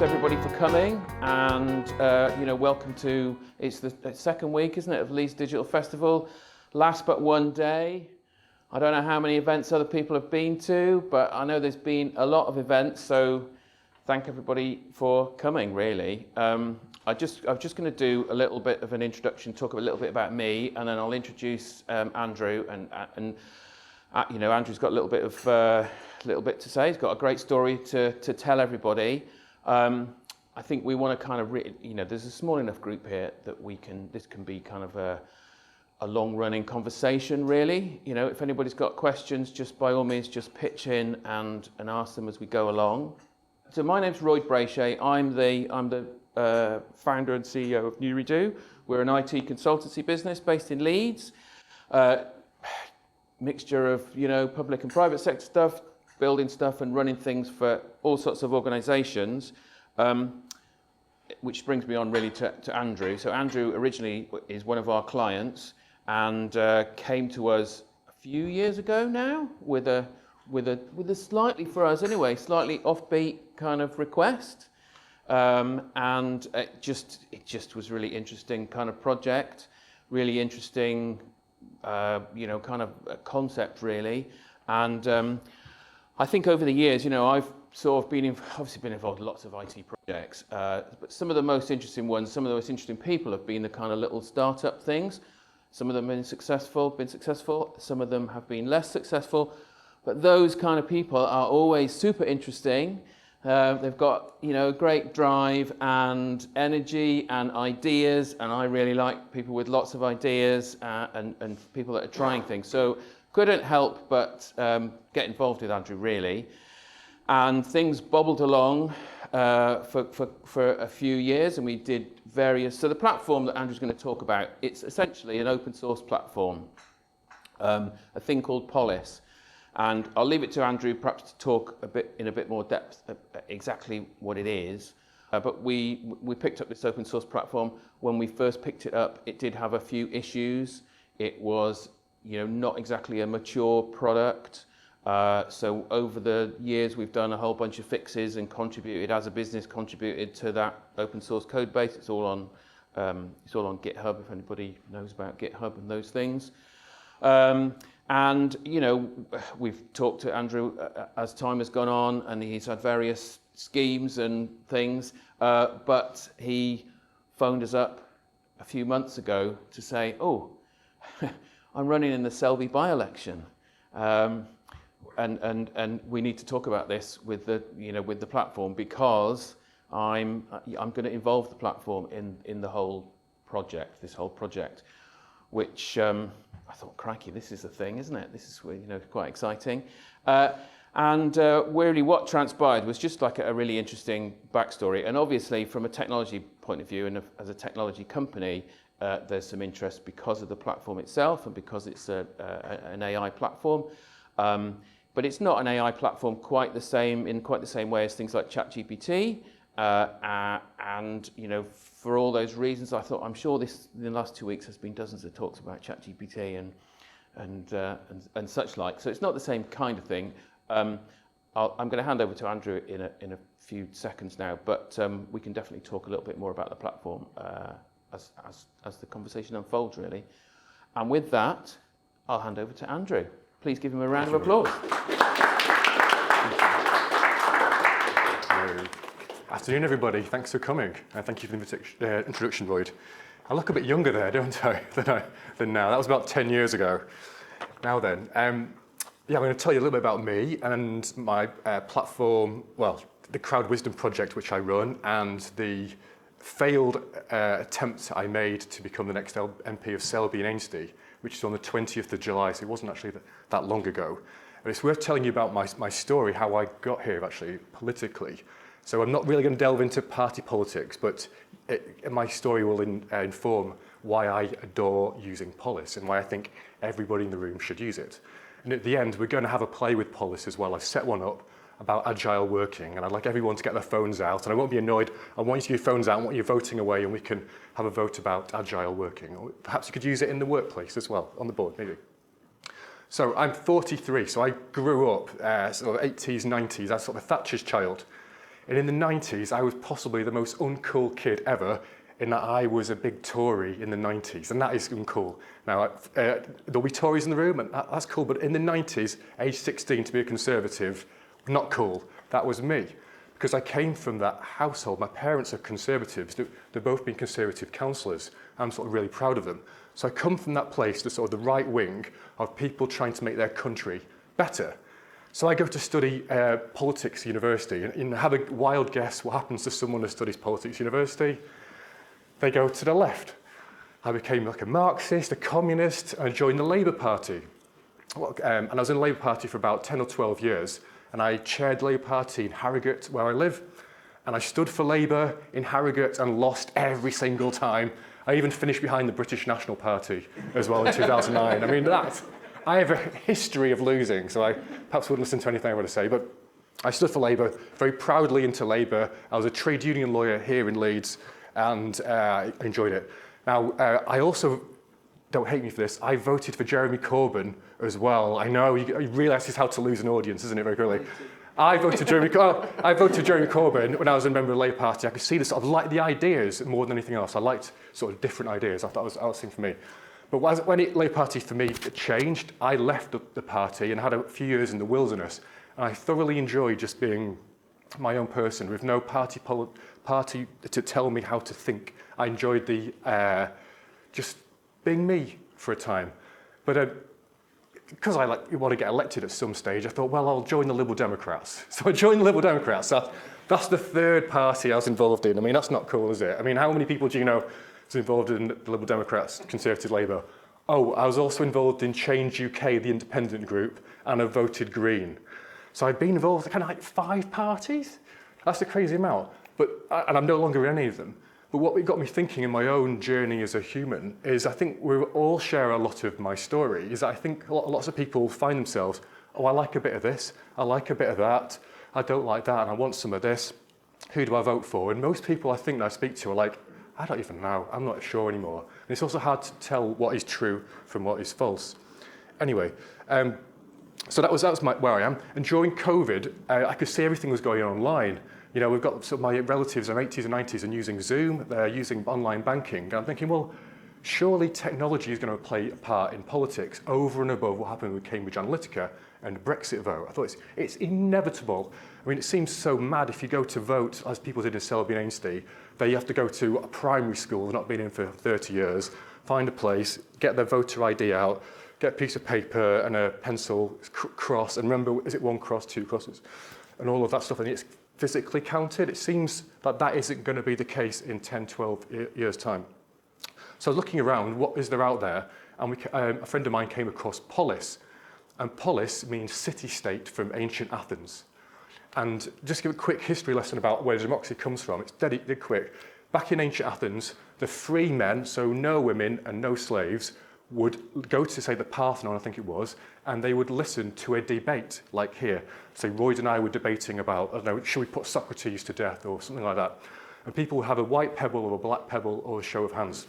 everybody for coming, and welcome to, it's the second week, isn't it, of Leeds Digital Festival. Last but one day. I don't know how many events other people have been to, but I know there's been a lot of events, so thank everybody for coming, really. I'm just going to do a little bit of an introduction, talk a little bit about me, and then I'll introduce Andrew, and Andrew's got a little bit to say. He's got a great story to tell everybody. I think we want to kind of, there's a small enough group here that this can be kind of a long-running conversation, really. If anybody's got questions, just by all means, just pitch in and ask them as we go along. So my name's Roy Brachet. I'm the founder and CEO of NewRedo. We're an IT consultancy business based in Leeds. Mixture of, public and private sector stuff, building stuff and running things for all sorts of organisations, which brings me on really to Andrew. So Andrew originally is one of our clients and came to us a few years ago now with a slightly, for us anyway, slightly offbeat kind of request, and it just was really interesting kind of project, really interesting, kind of a concept really, and I think over the years, I've sort of obviously been involved in lots of IT projects, but some of the most interesting ones, some of the most interesting people have been the kind of little startup things. Some of them have been successful, some of them have been less successful, but those kind of people are always super interesting. They've got, great drive and energy and ideas, and I really like people with lots of ideas and people that are trying things. So couldn't help but get involved with Andrew, really. And things bobbled along for a few years, and we did various. So the platform that Andrew's going to talk about, it's essentially an open source platform, a thing called Polis. And I'll leave it to Andrew perhaps to talk in a bit more depth exactly what it is. But we picked up this open source platform. When we first picked it up, it did have a few issues. It was not exactly a mature product. So over the years, we've done a whole bunch of fixes and contributed to that open source code base. It's all on GitHub, if anybody knows about GitHub and those things. And we've talked to Andrew as time has gone on, and he's had various schemes and things, but he phoned us up a few months ago to say, I'm running in the Selby by-election, and we need to talk about this with the platform, because I'm going to involve the platform in the whole project, which I thought, crikey, this is a thing, isn't it? This is quite exciting. And really what transpired was just like a really interesting backstory. And obviously from a technology point of view, and as a technology company, there's some interest because of the platform itself and because it's an AI platform. But it's not an AI platform in quite the same way as things like ChatGPT. And for all those reasons, I thought, I'm sure in the last 2 weeks has been dozens of talks about ChatGPT and such like. So it's not the same kind of thing. I'm going to hand over to Andrew in a few seconds now, but we can definitely talk a little bit more about the platform as the conversation unfolds, really. And with that, I'll hand over to Andrew. Please give him a round of applause. Afternoon, everybody. Thanks for coming. Thank you for the introduction, Lloyd. I look a bit younger there, don't I, than now. That was about 10 years ago. Now then, I'm going to tell you a little bit about me and my platform, the Crowd Wisdom project, which I run, and the failed attempt I made to become the next MP of Selby and Ainsty, which is on the 20th of July, so it wasn't actually that long ago. And it's worth telling you about my story, how I got here, actually, politically. So I'm not really going to delve into party politics, but my story will inform why I adore using Polis and why I think everybody in the room should use it. And at the end, we're going to have a play with Polis as well. I've set one up about agile working, and I'd like everyone to get their phones out, and I won't be annoyed. I want you to get your phones out, I want you voting away, and we can have a vote about agile working. Or perhaps you could use it in the workplace as well, on the board, maybe. So I'm 43, so I grew up sort of 80s, 90s, as sort of a Thatcher's child. And in the 90s, I was possibly the most uncool kid ever, in that I was a big Tory in the 90s, and that is uncool. Now, there'll be Tories in the room, and that's cool, but in the 90s, age 16 to be a Conservative, not cool. That was me, because I came from that household. My parents are Conservatives. They've both been Conservative councillors. I'm sort of really proud of them. So I come from that place, the sort of the right wing of people trying to make their country better. So I go to study politics at university, and have a wild guess what happens to someone who studies politics at university. They go to the left. I became like a Marxist, a communist, and I joined the Labour Party. And I was in the Labour Party for about 10 or 12 years, and I chaired the Labour Party in Harrogate, where I live, and I stood for Labour in Harrogate and lost every single time. I even finished behind the British National Party as well in 2009. I mean, I have a history of losing, so I perhaps wouldn't listen to anything I want to say, but I stood for Labour, very proudly into Labour. I was a trade union lawyer here in Leeds, and I enjoyed it. Now, I also, don't hate me for this, I voted for Jeremy Corbyn as well. I know, you realise it's how to lose an audience, isn't it, very quickly? I voted for Jeremy Corbyn when I was a member of the Labour Party. I could see I liked the ideas more than anything else. I liked sort of different ideas. I thought that was the thing for me. But when the Labour Party for me changed, I left the party and had a few years in the wilderness. And I thoroughly enjoyed just being my own person with no party to tell me how to think. I enjoyed just being me for a time. But because I want to get elected at some stage, I thought, well, I'll join the Liberal Democrats. So I joined the Liberal Democrats. That's the third party I was involved in. I mean, that's not cool, is it? I mean, how many people do you know is involved in the Liberal Democrats, Conservative Labour? Oh, I was also involved in Change UK, the independent group, and I voted Green. So I've been involved in kind of like 5 parties. That's a crazy amount. And I'm no longer in any of them. But what got me thinking in my own journey as a human is I think we all share a lot of my story. Is that I think lots of people find themselves, oh, I like a bit of this, I like a bit of that, I don't like that, and I want some of this. Who do I vote for? And most people I think that I speak to are like, I don't even know, I'm not sure anymore. And it's also hard to tell what is true from what is false. Anyway, so that was where I am. And during COVID, I could see everything was going on online. You know, we've got some of my relatives in their 80s and 90s and using Zoom, they're using online banking. And I'm thinking, well, surely technology is going to play a part in politics over and above what happened with Cambridge Analytica and the Brexit vote. I thought it's inevitable. I mean, it seems so mad if you go to vote, as people did in Selby and Ainsty, that you have to go to a primary school, not been in for 30 years, find a place, get their voter ID out, get a piece of paper and a pencil, cross, and remember, is it 1 cross, 2 crosses, and all of that stuff, and it's physically counted. It seems that isn't going to be the case in 10, 12 years' time. So looking around, what is there out there? And a friend of mine came across polis. And polis means city-state from ancient Athens. And just give a quick history lesson about where democracy comes from. It's dead quick. Back in ancient Athens, the free men, so no women and no slaves, would go to, say, the Parthenon, I think it was, and they would listen to a debate, like here. So Royd and I were debating about, I don't know, should we put Socrates to death or something like that? And people would have a white pebble or a black pebble or a show of hands.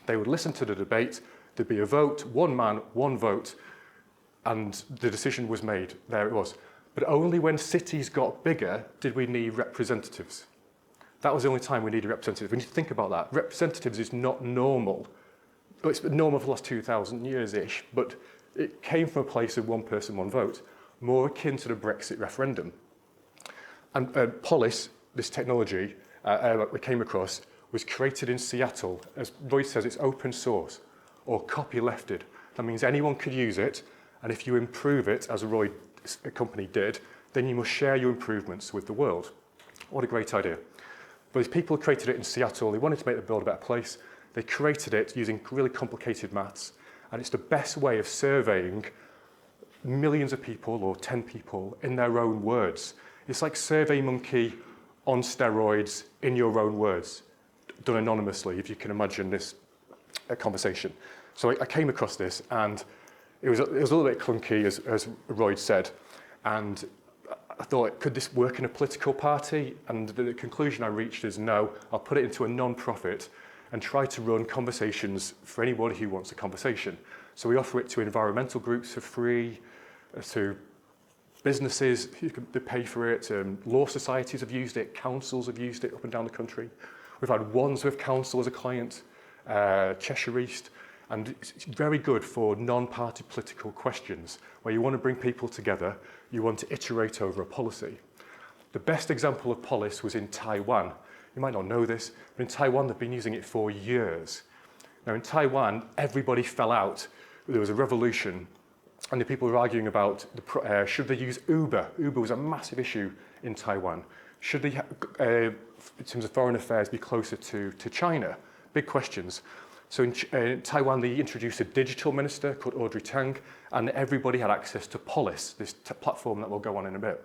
They would listen to the debate, there'd be a vote, 1 man, 1 vote, and the decision was made. There it was. But only when cities got bigger did we need representatives. That was the only time we needed representatives. We need to think about that. Representatives is not normal. It's been normal for the last 2,000 years-ish, but it came from a place of 1 person, 1 vote, more akin to the Brexit referendum. And polis, this technology we came across, was created in Seattle. As Roy says, it's open source or copylefted. That means anyone could use it, and if you improve it, as Roy's company did, then you must share your improvements with the world. What a great idea. But these people created it in Seattle. They wanted to make the world a better place. They created it using really complicated maths, and it's the best way of surveying millions of people or 10 people in their own words. It's like SurveyMonkey on steroids in your own words, done anonymously, if you can imagine this conversation. So I came across this, and it was a little bit clunky, as Roy said, and I thought, could this work in a political party? And the conclusion I reached is no, I'll put it into a non-profit and try to run conversations for anybody who wants a conversation. So we offer it to environmental groups for free, to businesses, they pay for it, law societies have used it, councils have used it up and down the country. We've had Wandsworth Council as a client, Cheshire East, and it's very good for non-party political questions where you want to bring people together, you want to iterate over a policy. The best example of Polis was in Taiwan. You might not know this, but in Taiwan they've been using it for years. Now in Taiwan, everybody fell out. There was a revolution, and the people were arguing about should they use Uber. Uber was a massive issue in Taiwan. Should they, in terms of foreign affairs, be closer to China? Big questions. So in Taiwan, they introduced a digital minister called Audrey Tang, and everybody had access to Polis, this platform that we'll go on in a bit.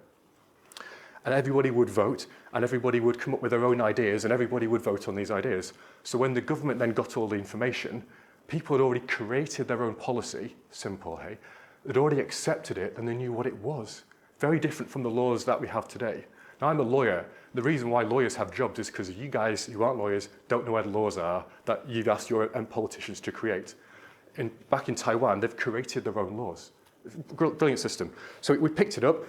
And everybody would vote, and everybody would come up with their own ideas, and everybody would vote on these ideas. So when the government then got all the information, people had already created their own policy, simple, hey? They'd already accepted it, and they knew what it was. Very different from the laws that we have today. Now, I'm a lawyer. The reason why lawyers have jobs is because you guys who aren't lawyers don't know where the laws are that you've asked your politicians to create. Back in Taiwan, they've created their own laws. Brilliant system. So we picked it up.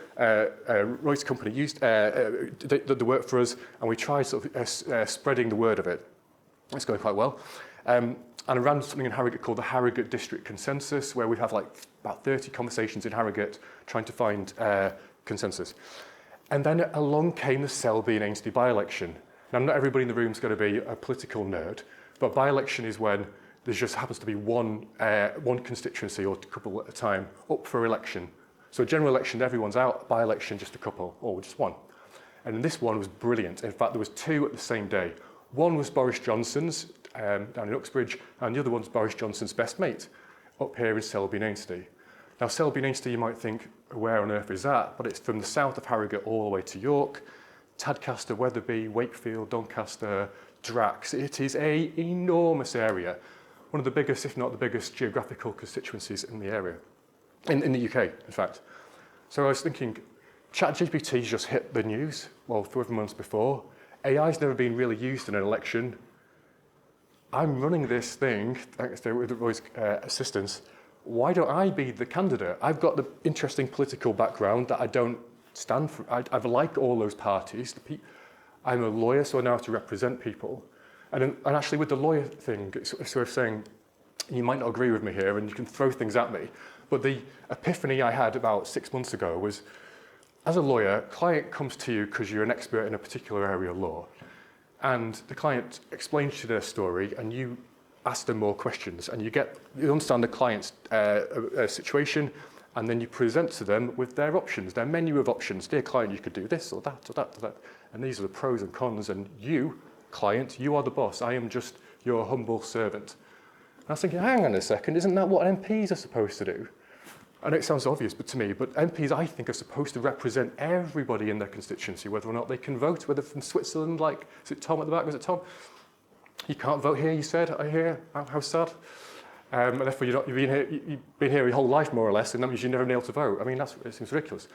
Roy's company used did the work for us, and we tried sort of spreading the word of it. It's going quite well. And I ran something in Harrogate called the Harrogate District Consensus, where we have like about 30 conversations in Harrogate trying to find consensus. And then along came the Selby and Ainsley by-election. Now, not everybody in the room is going to be a political nerd, but by-election is when there just happens to be one constituency or a couple at a time up for election. So a general election, everyone's out. By-election, just a couple, or just one. And this one was brilliant. In fact, there was two at the same day. One was Boris Johnson's down in Uxbridge, and the other one's Boris Johnson's best mate up here in Selby and Ainsley. Now, Selby and Ainsley, you might think, where on earth is that? But it's from the south of Harrogate all the way to York, Tadcaster, Wetherby, Wakefield, Doncaster, Drax. It is an enormous area. One of the biggest, if not the biggest, geographical constituencies in the area, in the UK, in fact. So I was thinking, ChatGPT's just hit the news, well, 3 months before. AI's never been really used in an election. I'm running this thing, thanks to Roy's assistance. Why don't I be the candidate? I've got the interesting political background that I don't stand for. I've liked all those parties. I'm a lawyer, so I know how to represent people. And actually with the lawyer thing, it's sort of saying, you might not agree with me here and you can throw things at me, but the epiphany I had about 6 months ago was, as a lawyer, client comes to you because you're an expert in a particular area of law, and the client explains to you their story and you ask them more questions and you understand the client's situation, and then you present to them with their options, their menu of options. Dear client, you could do this or that or that or that, and these are the pros and cons, and you, client, you are the boss. I am just your humble servant. And I was thinking, hang on a second, isn't that what MPs are supposed to do? I know it sounds obvious to me, but MPs, I think, are supposed to represent everybody in their constituency, whether or not they can vote, whether from Switzerland, like, is it Tom at the back? Was it Tom? You can't vote here, you said, I hear. How sad. And therefore, you've been here your whole life, more or less, and that means you've never been able to vote. I mean, it seems ridiculous.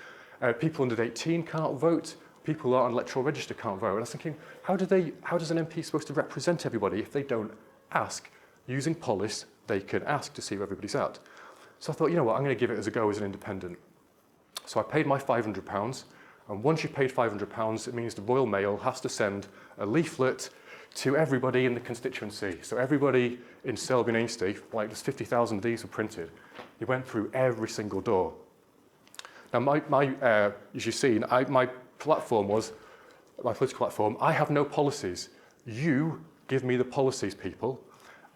People under 18 can't vote. People who are on electoral register can't vote. And I was thinking, how does an MP supposed to represent everybody if they don't ask? Using Polis, they can ask to see where everybody's at. So I thought, you know what, I'm going to give it as a go as an independent. So I paid my £500, and once you've paid £500, it means the Royal Mail has to send a leaflet to everybody in the constituency. So everybody in Selby and Ainsley, like there's 50,000 of these were printed. You went through every single door. Now, as you've seen, my platform was, my political platform, I have no policies. You give me the policies, people.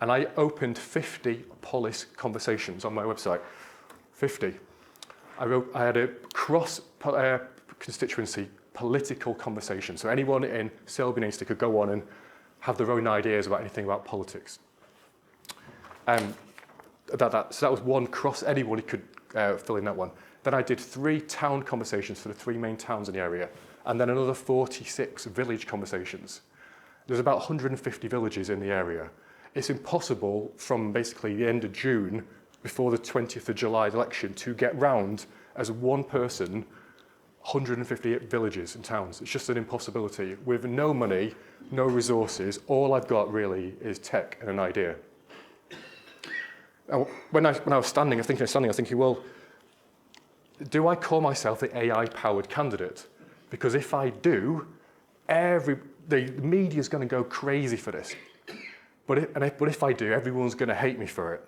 And I opened 50 Polis conversations on my website. 50. I had a cross-constituency political conversation. So anyone in Selby and Ainsley could go on and have their own ideas about anything about politics. So that was one cross, anybody could fill in that one. Then I did 3 town conversations for the 3 main towns in the area, and then another 46 village conversations. There's about 150 villages in the area. It's impossible from basically the end of June, before the 20th of July election, to get round as one person 150 villages and towns. It's just an impossibility. With no money, no resources, all I've got really is tech and an idea. Now, when I was standing, I was thinking, well, do I call myself the AI-powered candidate? Because if I do, the media is going to go crazy for this. But if I do, everyone's going to hate me for it.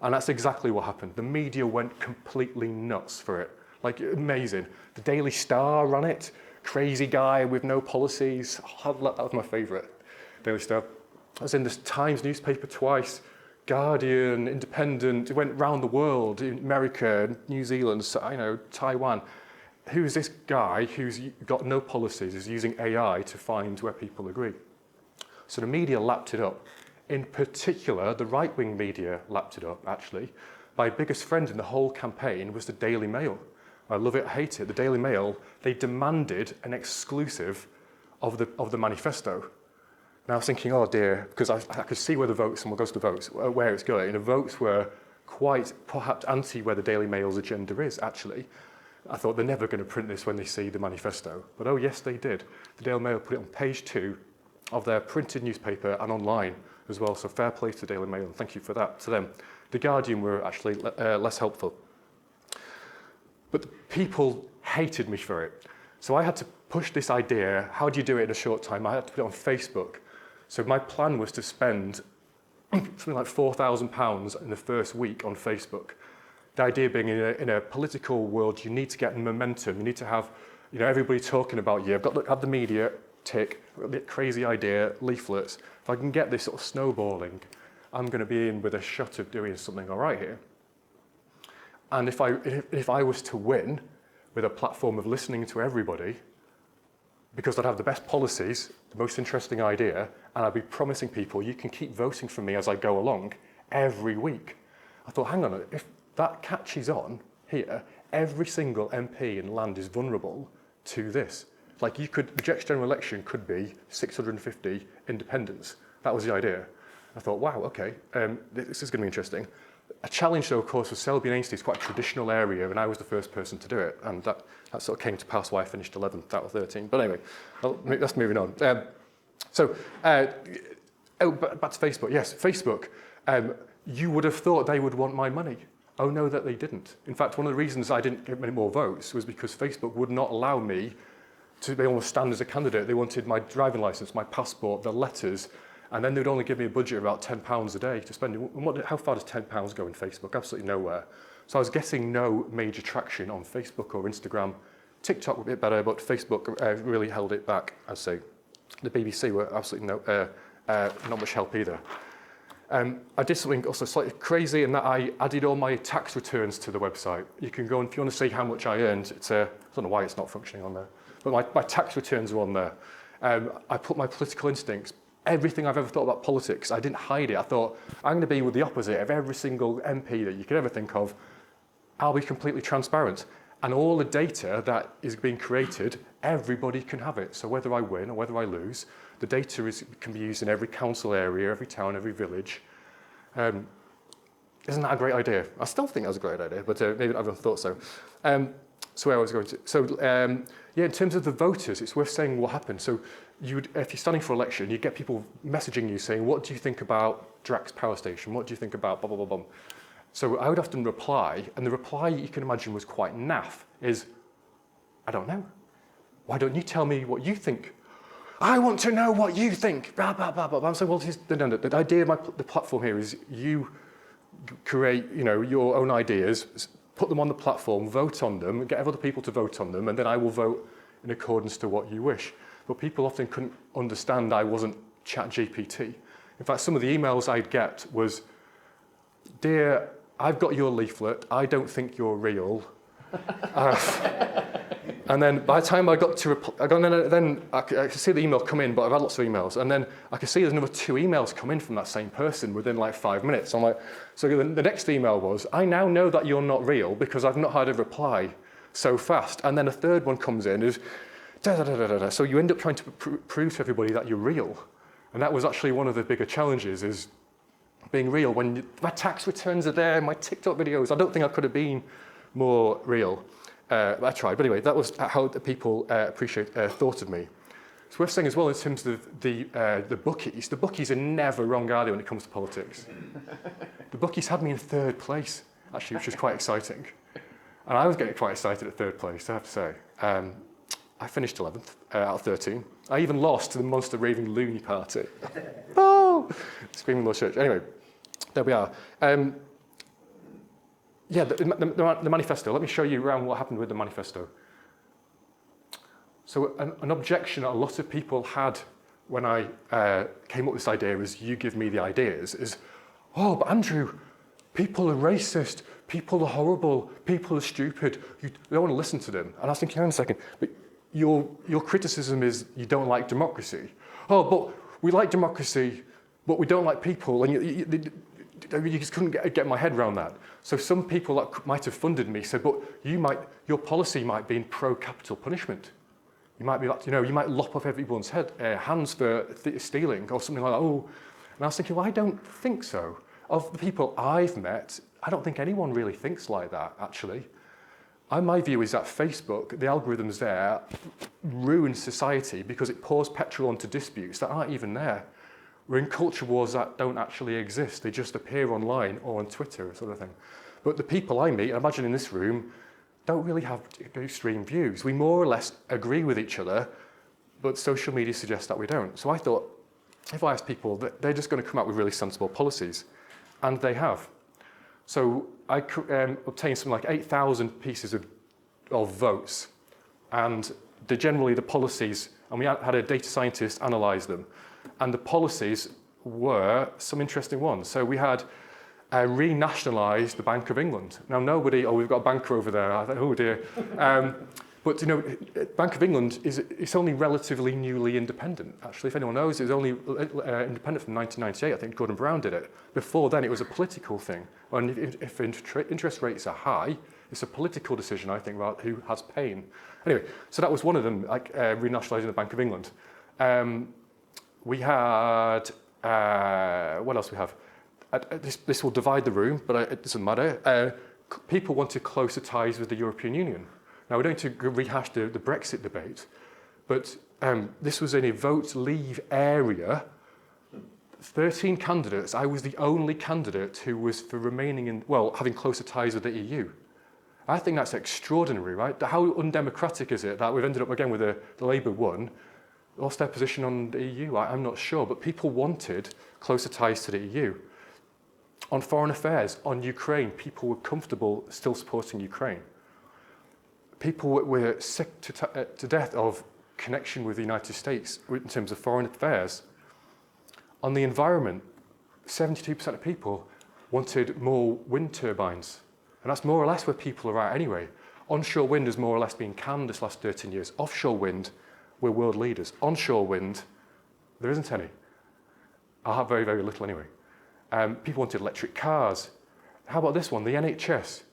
And that's exactly what happened. The media went completely nuts for it. Like, amazing. The Daily Star ran it. Crazy guy with no policies. Oh, that was my favourite. Daily Star. I was in the Times newspaper twice. Guardian, Independent. It went round the world. In America, New Zealand, Taiwan. Who's this guy who's got no policies, is using AI to find where people agree? So the media lapped it up. In particular, the right-wing media lapped it up, actually. My biggest friend in the whole campaign was the Daily Mail. I love it, I hate it. The Daily Mail, they demanded an exclusive of the manifesto. And I was thinking, oh dear, because I could see where the votes, and we'll go to the votes, where it's going. And the votes were quite perhaps anti where the Daily Mail's agenda is, actually. I thought they're never going to print this when they see the manifesto. But oh yes, they did. The Daily Mail put it on page 2 of their printed newspaper and online as well. So fair play to the Daily Mail, and thank you for that to them. The Guardian were actually less helpful. But the people hated me for it. So I had to push this idea. How do you do it in a short time? I had to put it on Facebook. So my plan was to spend something like £4,000 in the first week on Facebook. The idea being in a political world, you need to get momentum. You need to have everybody talking about you. I've got to have the media tick, a crazy idea, leaflets. If I can get this sort of snowballing, I'm going to be in with a shot of doing something all right here. And if I was to win with a platform of listening to everybody, because I'd have the best policies, the most interesting idea, and I'd be promising people, you can keep voting for me as I go along every week. I thought, hang on, if that catches on here, every single MP in land is vulnerable to this. Like the next general election could be 650 independents. That was the idea. I thought, wow, okay, this is going to be interesting. A challenge, though, of course, was Selby and Ainsley is quite a traditional area, and I was the first person to do it, and that sort of came to pass why I finished 11th out of 13. But anyway, that's moving on. Back to Facebook. Yes, Facebook. You would have thought they would want my money. Oh, no, that they didn't. In fact, one of the reasons I didn't get many more votes was because Facebook would not allow me to be able to stand as a candidate. They wanted my driving license, my passport, the letters, and then they'd only give me a budget of about £10 a day to spend. How far does £10 go in Facebook? Absolutely nowhere. So I was getting no major traction on Facebook or Instagram. TikTok was a bit better, but Facebook really held it back, I'd say. The BBC were absolutely not much help either. I did something also slightly crazy in that I added all my tax returns to the website. You can go, and if you want to see how much I earned, I don't know why it's not functioning on there, but my tax returns are on there. I put my political instincts, everything I've ever thought about politics, I didn't hide it. I thought, I'm going to be with the opposite of every single MP that you could ever think of. I'll be completely transparent. And all the data that is being created, everybody can have it. So whether I win or whether I lose, the data can be used in every council area, every town, every village. Isn't that a great idea? I still think that was a great idea, but maybe I haven't thought so. So where I was going to. So in terms of the voters, it's worth saying what happened. So if you're standing for election, you get people messaging you saying, what do you think about Drax Power Station? What do you think about blah, blah, blah, blah? So I would often reply, and the reply you can imagine was quite naff, is, I don't know. Why don't you tell me what you think? I want to know what you think, blah, blah, blah, blah. I'm saying, well, the idea of the platform here is you create, your own ideas, put them on the platform, vote on them, get other people to vote on them, and then I will vote in accordance to what you wish. But people often couldn't understand I wasn't ChatGPT. In fact, some of the emails I'd get was, dear, I've got your leaflet, I don't think you're real. And then by the time I got to then I could see the email come in, but I've had lots of emails. And then I could see there's another 2 emails come in from that same person within like 5 minutes. I'm like, so the next email was, I now know that you're not real because I've not had a reply so fast. And then a third one comes in, is da da da da da. So you end up trying to prove to everybody that you're real. And that was actually one of the bigger challenges, is being real. When my tax returns are there, my TikTok videos, I don't think I could have been more real. I tried, but anyway, that was how the people thought of me. It's worth saying as well in terms of the bookies. The bookies are never wrong, are they, when it comes to politics? The bookies had me in 3rd place, actually, which was quite exciting. And I was getting quite excited at third place, I have to say. I finished 11th out of 13. I even lost to the Monster Raving Loony Party. Oh! Screaming Lord Church. Anyway, there we are. Yeah, the manifesto. Let me show you around what happened with the manifesto. So an objection that a lot of people had when I came up with this idea is, you give me the ideas, is, oh, but Andrew, people are racist, people are horrible, people are stupid, you don't want to listen to them. And I was thinking, hang on a second, but your criticism is you don't like democracy. Oh, but we like democracy, but we don't like people. And you just couldn't get my head around that. So some people that might have funded me said, but your policy might be in pro-capital punishment. You might be like, you might lop off everyone's hands for stealing or something like that. Oh, and I was thinking, well, I don't think so. Of the people I've met, I don't think anyone really thinks like that, actually. My view is that Facebook, the algorithms there, ruin society because it pours petrol onto disputes that aren't even there. We're in culture wars that don't actually exist. They just appear online or on Twitter, sort of thing. But the people I meet, I imagine in this room, don't really have extreme views. We more or less agree with each other, but social media suggests that we don't. So I thought, if I ask people, they're just going to come out with really sensible policies. And they have. So I obtained something like 8,000 pieces of votes. And generally the policies, and we had a data scientist analyse them. And the policies were some interesting ones. So we had renationalise the Bank of England. Now we've got a banker over there. I thought, oh dear. But Bank of England it's only relatively newly independent. Actually, if anyone knows, it was only independent from 1998. I think Gordon Brown did it. Before then, it was a political thing. And if interest rates are high, it's a political decision, I think, about who has pain. Anyway, so that was one of them, like renationalising the Bank of England. We had what else we have? This will divide the room, but it doesn't matter. People wanted closer ties with the European Union. Now, we don't need to rehash the Brexit debate, but this was in a vote leave area. 13 candidates, I was the only candidate who was for remaining having closer ties with the EU. I think that's extraordinary, right? How undemocratic is it that we've ended up again with the Labour won, lost their position on the EU? I'm not sure, but people wanted closer ties to the EU. On foreign affairs, on Ukraine, people were comfortable still supporting Ukraine. People were sick to death of connection with the United States in terms of foreign affairs. On the environment, 72% of people wanted more wind turbines. And that's more or less where people are at anyway. Onshore wind has more or less been canned this last 13 years. Offshore wind, we're world leaders. Onshore wind, there isn't any. I'll have very, very little anyway. People wanted electric cars. How about this one, the NHS?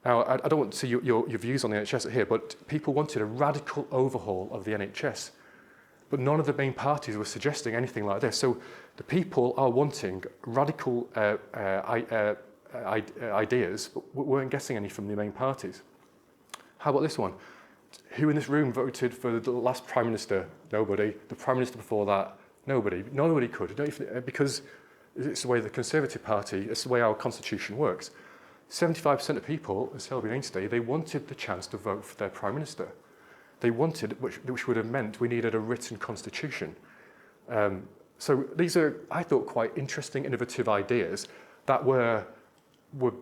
Now, I don't want to see your views on the NHS here, but people wanted a radical overhaul of the NHS. But none of the main parties were suggesting anything like this. So the people are wanting radical ideas, but weren't getting any from the main parties. How about this one? Who in this room voted for the last Prime Minister? Nobody. The Prime Minister before that? Nobody. Nobody could. Because it's the way the Conservative Party, it's the way our constitution works. 75% of people, as Selby Ainsley, they wanted the chance to vote for their Prime Minister. They wanted, which would have meant we needed a written constitution. So these are, I thought, quite interesting, innovative ideas that were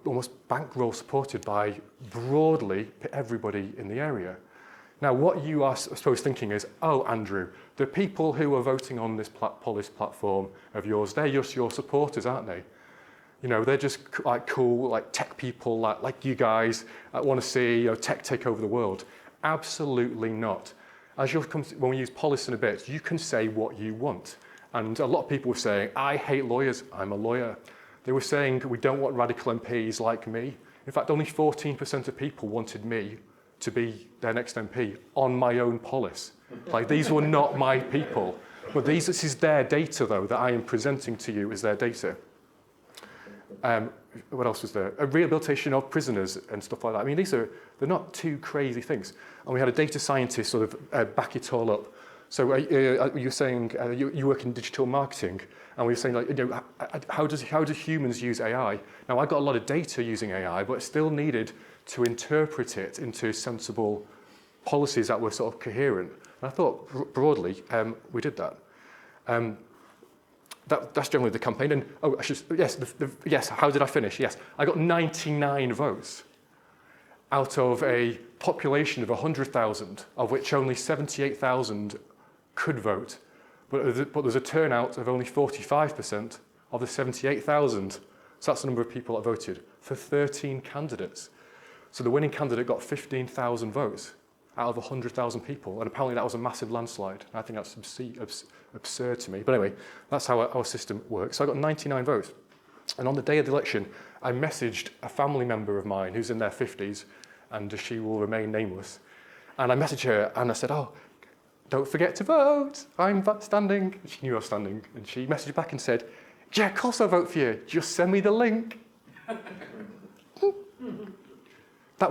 almost bankroll supported by broadly everybody in the area. Now, what you are, I suppose, thinking is, oh, Andrew, the people who are voting on this platform of yours, they're just your supporters, aren't they? They're just like cool, like tech people, like you guys that want to see tech take over the world. Absolutely not. When we use polis in a bit, you can say what you want. And a lot of people were saying, I hate lawyers, I'm a lawyer. They were saying, we don't want radical MPs like me. In fact, only 14% of people wanted me to be their next MP on my own polis. Like, these were not my people. But this is their data, though, that I am presenting to you as their data. What else was there? A rehabilitation of prisoners and stuff like that. I mean, they're not too crazy things. And we had a data scientist sort of back it all up. So you were saying you work in digital marketing. And we were saying, like, you know, how do humans use AI? Now, I got a lot of data using AI, but it still needed to interpret it into sensible policies that were sort of coherent. And I thought, broadly, we did that. That's generally the campaign. And yes, how did I finish? Yes, I got 99 votes out of a population of 100,000, of which only 78,000 could vote. But there's a turnout of only 45% of the 78,000. So that's the number of people that voted for 13 candidates. So the winning candidate got 15,000 votes out of 100,000 people. And apparently that was a massive landslide. I think that's absurd to me. But anyway, that's how our system works. So I got 99 votes. And on the day of the election, I messaged a family member of mine who's in their 50s, and she will remain nameless. And I messaged her and I said, oh, don't forget to vote. I'm standing. And she knew I was standing. And she messaged back and said, yeah, of course I'll vote for you. Just send me the link. That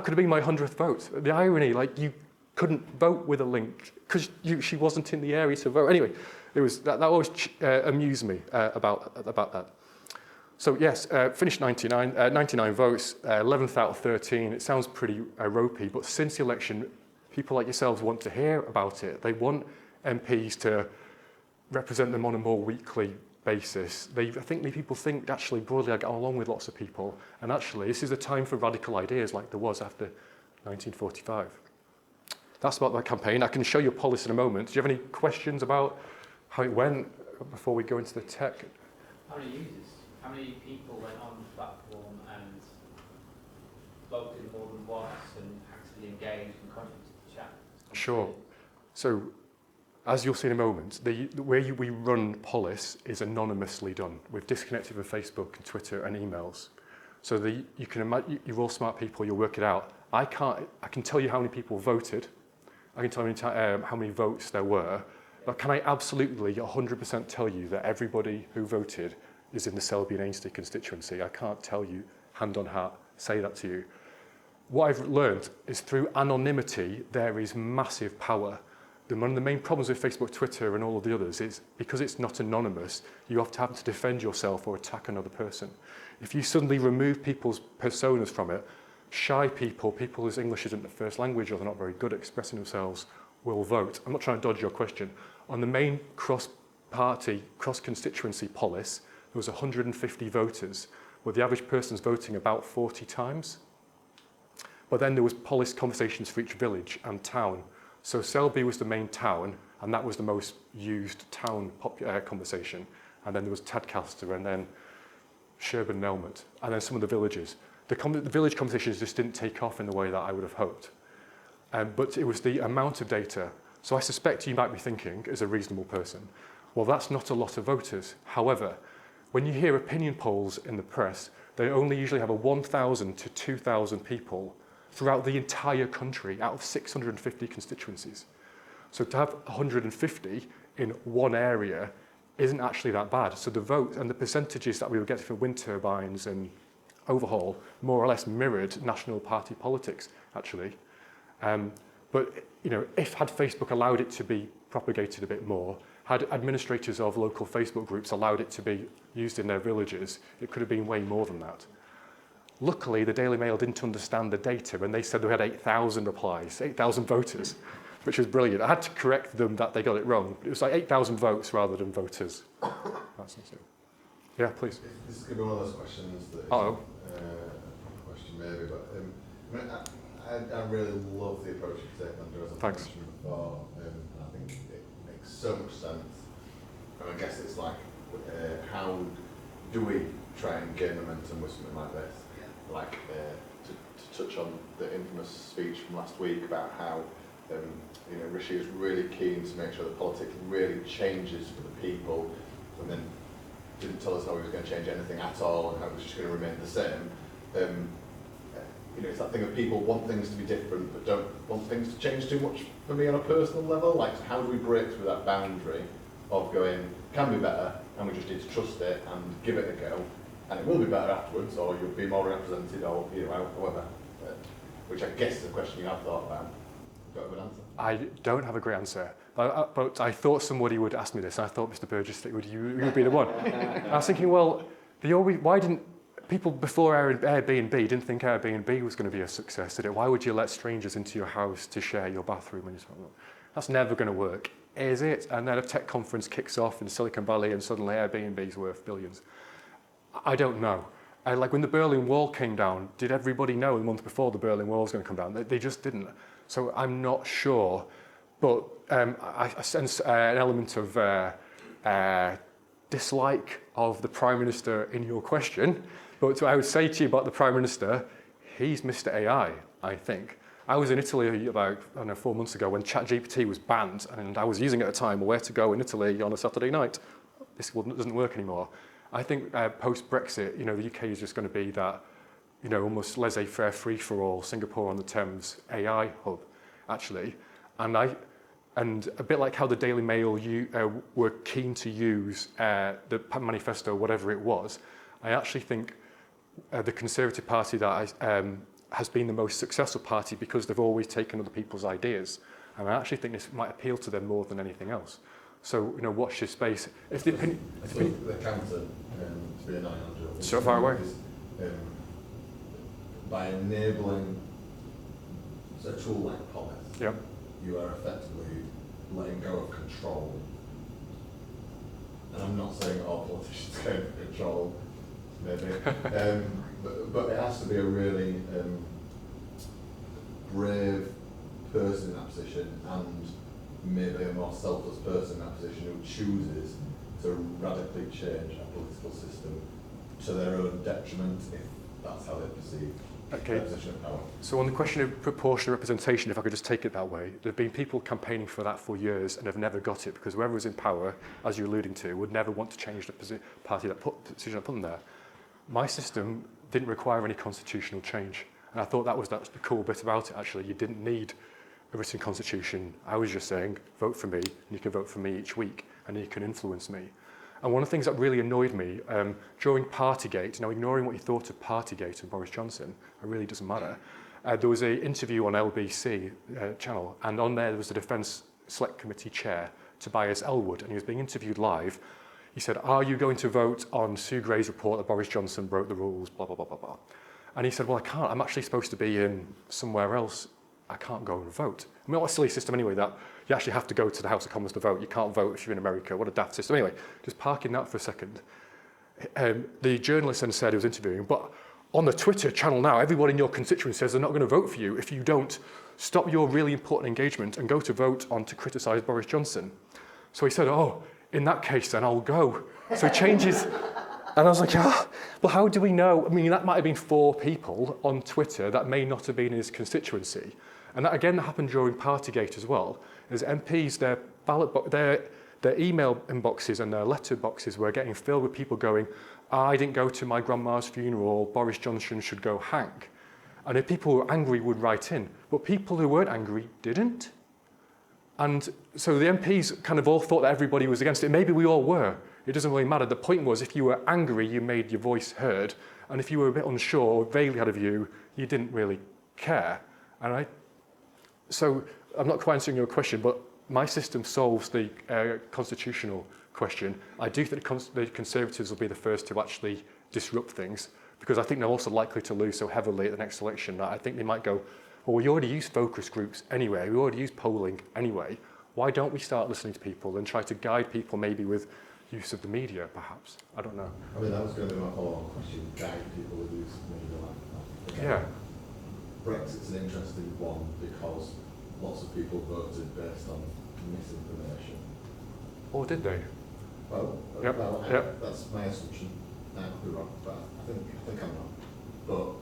could have been my 100th vote. The irony, like, you couldn't vote with a link because she wasn't in the area to vote. Anyway, it was that always amused me about that. So yes, finished 99 votes, 11th out of 13. It sounds pretty ropey, but since the election, people like yourselves want to hear about it. They want MPs to represent them on a more weekly basis. I think people think, actually, broadly, I get along with lots of people. And actually, this is a time for radical ideas like there was after 1945. That's about that campaign. I can show you a policy in a moment. Do you have any questions about how it went before we go into the tech? How many users? How many people went on the platform and voted more than once and actively engaged and contributed to the chat? Sure. So, as you'll see in a moment, the way we run Polis is anonymously done. We've disconnected with Facebook and Twitter and emails. So you can imagine, you're all smart people, you'll work it out. I can tell you how many people voted. I can tell you how many votes there were. But can I absolutely 100% tell you that everybody who voted is in the Selby and Ainsley constituency? I can't tell you, hand on heart, say that to you. What I've learned is through anonymity, there is massive power. One of the main problems with Facebook, Twitter, and all of the others is because it's not anonymous, you have to defend yourself or attack another person. If you suddenly remove people's personas from it, shy people whose English isn't their first language or they're not very good at expressing themselves, will vote. I'm not trying to dodge your question. On the main cross-party, cross-constituency Polis, there was 150 voters, with the average person's voting about 40 times. But then there was Polis conversations for each village and town. So Selby was the main town, and that was the most used town conversation. And then there was Tadcaster, and then Sherburn and Elmont, and then some of the villages. The village conversations just didn't take off in the way that I would have hoped. But it was the amount of data. So I suspect you might be thinking, as a reasonable person, well, that's not a lot of voters. However, when you hear opinion polls in the press, they only usually have a 1,000 to 2,000 people throughout the entire country out of 650 constituencies. So to have 150 in one area isn't actually that bad. So the vote and the percentages that we were getting for wind turbines and overhaul more or less mirrored national party politics, actually. But had Facebook allowed it to be propagated a bit more, had administrators of local Facebook groups allowed it to be used in their villages, it could have been way more than that. Luckily, the Daily Mail didn't understand the data, and they said they had 8,000 replies, 8,000 voters, which was brilliant. I had to correct them that they got it wrong. It was like 8,000 votes rather than voters. That's it. Yeah, please. This is going to be one of those questions that is a question maybe, but I really love the approach you take, Andrew, as I mentioned before. I think it makes so much sense. And I guess it's like, how do we try and gain momentum with something like this? Like to touch on the infamous speech from last week about how Rishi is really keen to make sure that politics really changes for the people, and then didn't tell us how he was going to change anything at all and how it was just going to remain the same. It's that thing of people want things to be different but don't want things to change too much for me on a personal level. Like, how do we break through that boundary of going, can be better, and we just need to trust it and give it a go, and it will be better afterwards, or you'll be more represented, or however. Which I guess is a question you have thought about. Got a good answer? I don't have a great answer, but I thought somebody would ask me this, and I thought, Mr. Burgess, that you would be the one. I was thinking, well, why didn't people before Airbnb didn't think Airbnb was going to be a success, did it? Why would you let strangers into your house to share your bathroom? And that's never going to work, is it? And then a tech conference kicks off in Silicon Valley, and suddenly Airbnb's worth billions. I don't know. Like when the Berlin Wall came down, did everybody know the month before the Berlin Wall was going to come down? They just didn't. So I'm not sure, but I sense an element of dislike of the Prime Minister in your question. But what I would say to you about the Prime Minister, he's Mr. AI, I think. I was in Italy about 4 months ago when ChatGPT was banned, and I was using it at a time where to go in Italy on a Saturday night. This doesn't work anymore. I think post-Brexit, the UK is just going to be that, almost laissez-faire, free-for-all, Singapore on the Thames AI hub, actually. And a bit like how the Daily Mail were keen to use the manifesto, whatever it was, I actually think the Conservative Party that has been the most successful party because they've always taken other people's ideas. And I actually think this might appeal to them more than anything else. So, watch your space. If the opinion... I suppose the counter to be a 900... So far away. Is, by enabling a tool like Police, Yep. you are effectively letting go of control. And I'm not saying all politicians go for control, maybe. but it has to be a really brave person in that position, and maybe a more selfless person in that position who chooses to radically change a political system to their own detriment, if that's how they perceive their position of power. So on the question of proportional representation, if I could just take it that way, there have been people campaigning for that for years and have never got it because whoever was in power, as you're alluding to, would never want to change the party that put them there. My system didn't require any constitutional change, and I thought that was the cool bit about it, actually. You didn't need a written constitution. I was just saying, vote for me, and you can vote for me each week, and you can influence me. And one of the things that really annoyed me during Partygate, now ignoring what you thought of Partygate and Boris Johnson, it really doesn't matter, there was an interview on LBC channel, and on there was the Defence Select Committee Chair, Tobias Elwood, and he was being interviewed live. He said, are you going to vote on Sue Gray's report that Boris Johnson broke the rules, blah, blah, blah, blah, blah. And he said, well, I can't. I'm actually supposed to be in somewhere else. I can't go and vote. I mean, what a silly system anyway, that you actually have to go to the House of Commons to vote. You can't vote if you're in America. What a daft system. Anyway, just parking that for a second. The journalist then said he was interviewing, but on the Twitter channel now, everyone in your constituency says they're not going to vote for you if you don't stop your really important engagement and go to vote on to criticise Boris Johnson. So he said, oh, in that case, then I'll go. So he changes. And I was like, well, how do we know? I mean, that might have been 4 people on Twitter that may not have been in his constituency. And that, again, happened during Partygate as well. As MPs, their email inboxes and their letter boxes were getting filled with people going, I didn't go to my grandma's funeral, Boris Johnson should go hang. And if people were angry, would write in. But people who weren't angry didn't. And so the MPs kind of all thought that everybody was against it. Maybe we all were. It doesn't really matter. The point was, if you were angry, you made your voice heard. And if you were a bit unsure or vaguely had a view, you didn't really care. So I'm not quite answering your question, but my system solves the constitutional question. I do think the Conservatives will be the first to actually disrupt things, because I think they're also likely to lose so heavily at the next election that I think they might go, well, we already use focus groups anyway, we already use polling anyway. Why don't we start listening to people and try to guide people maybe with use of the media, perhaps? I don't know. I mean, that was going to be my follow-on question, guide people with use of media like that. Yeah. Brexit's an interesting one because lots of people voted based on misinformation. Or did they? Well, Yep. That's my assumption. I could be wrong, but I think I'm wrong. But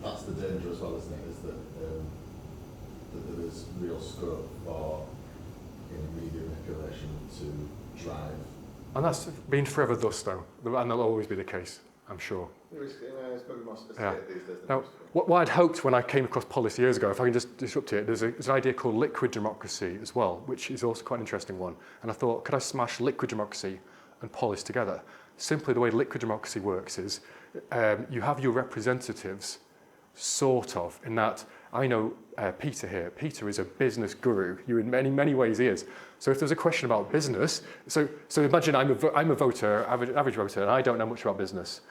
that's the danger as well, isn't it? Is that there is real scope for media manipulation to drive. And that's been forever thus, though, and that'll always be the case, I'm sure. It's probably more sophisticated these days. Now, what I'd hoped when I came across policy years ago, if I can just disrupt it, there's an idea called liquid democracy as well, which is also quite an interesting one. And I thought, could I smash liquid democracy and polis together? Simply the way liquid democracy works is you have your representatives, sort of, in that I know Peter here. Peter is a business guru. In many ways he is. So if there's a question about business, so imagine I'm a voter, average voter, and I don't know much about business.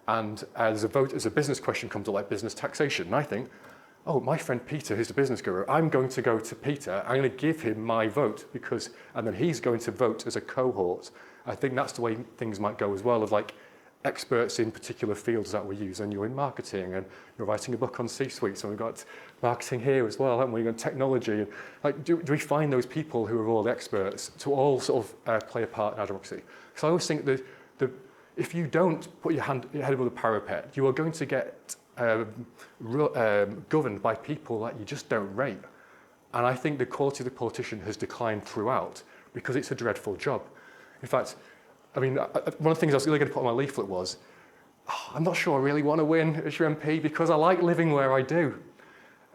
And as a business question comes up like business taxation, and I think, oh, my friend Peter, who's a business guru, I'm going to go to Peter, I'm going to give him my vote, and then he's going to vote as a cohort. I think that's the way things might go as well, of like experts in particular fields that we use, and you're in marketing, and you're writing a book on C-suites, and we've got marketing here as well, haven't we, and technology. And like, do we find those people who are all experts to all sort of play a part in our democracy? Because I always think that if you don't put your head above the parapet, you are going to get governed by people that you just don't rate. And I think the quality of the politician has declined throughout because it's a dreadful job. In fact, I mean, one of the things I was really going to put on my leaflet was, I'm not sure I really want to win as your MP because I like living where I do.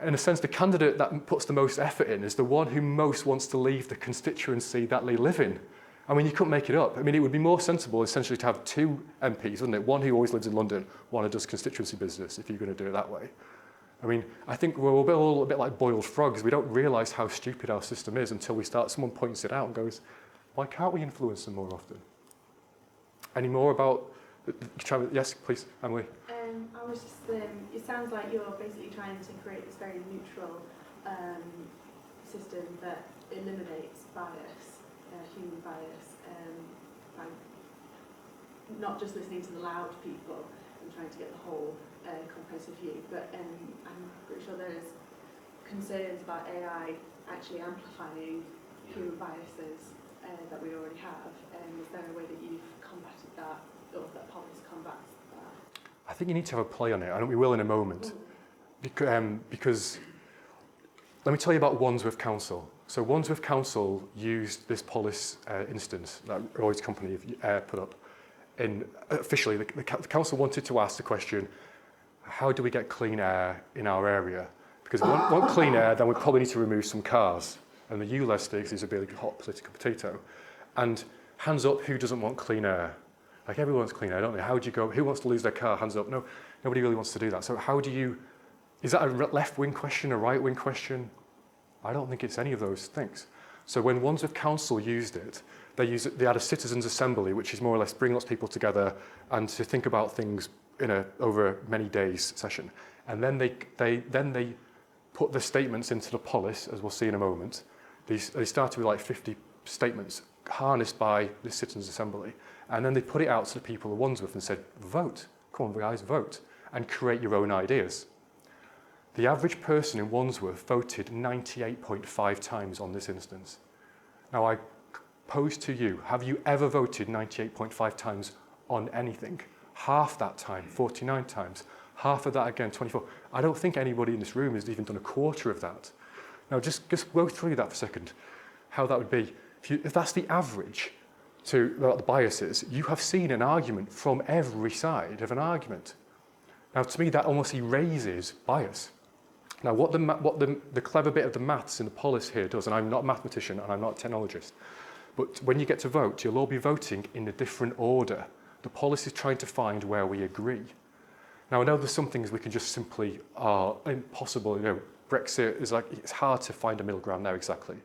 In a sense, the candidate that puts the most effort in is the one who most wants to leave the constituency that they live in. I mean, you couldn't make it up. I mean, it would be more sensible essentially to have two MPs, wouldn't it? One who always lives in London, one who does constituency business, if you're going to do it that way. I mean, I think we're all a bit like boiled frogs. We don't realise how stupid our system is until someone points it out and goes, why can't we influence them more often? Any more about, yes, please, Emily. I was just, it sounds like you're basically trying to create this very neutral system that eliminates bias, human bias, by not just listening to the loud people and trying to get the whole comprehensive view, but I'm pretty sure there is concerns about AI actually amplifying human biases that we already have. Is there a way that you've combated that, or that policy combats that? I think you need to have a play on it, and we will in a moment. Because let me tell you about Wandsworth Council. So Wandsworth Council used this Polis instance that Roy's company put up. Officially, the council wanted to ask the question, how do we get clean air in our area? Because if we want clean air, then we probably need to remove some cars. And the ULEZ stakes is a big hot political potato. And hands up, who doesn't want clean air? Like everyone wants clean air, don't they? How do you go, who wants to lose their car? Hands up. No, nobody really wants to do that. So how do you, is that a left-wing question, a right-wing question? I don't think it's any of those things. So when Wandsworth Council used it, they had a citizens' assembly, which is more or less bring lots of people together and to think about things over many days session. And then they put the statements into the polis, as we'll see in a moment. They started with like 50 statements harnessed by the citizens' assembly. And then they put it out to the people of Wandsworth and said, vote, come on guys, vote, and create your own ideas. The average person in Wandsworth voted 98.5 times on this instance. Now I pose to you, have you ever voted 98.5 times on anything? Half that time, 49 times. Half of that again, 24. I don't think anybody in this room has even done a quarter of that. Now just go through that for a second, how that would be. If that's the average to the biases, you have seen an argument from every side of an argument. Now to me that almost erases bias. Now what the clever bit of the maths in the polis here does, and I'm not a mathematician and I'm not a technologist, but when you get to vote, you'll all be voting in a different order. The polis is trying to find where we agree. Now I know there's some things we can just simply are impossible, Brexit is like, it's hard to find a middle ground there exactly.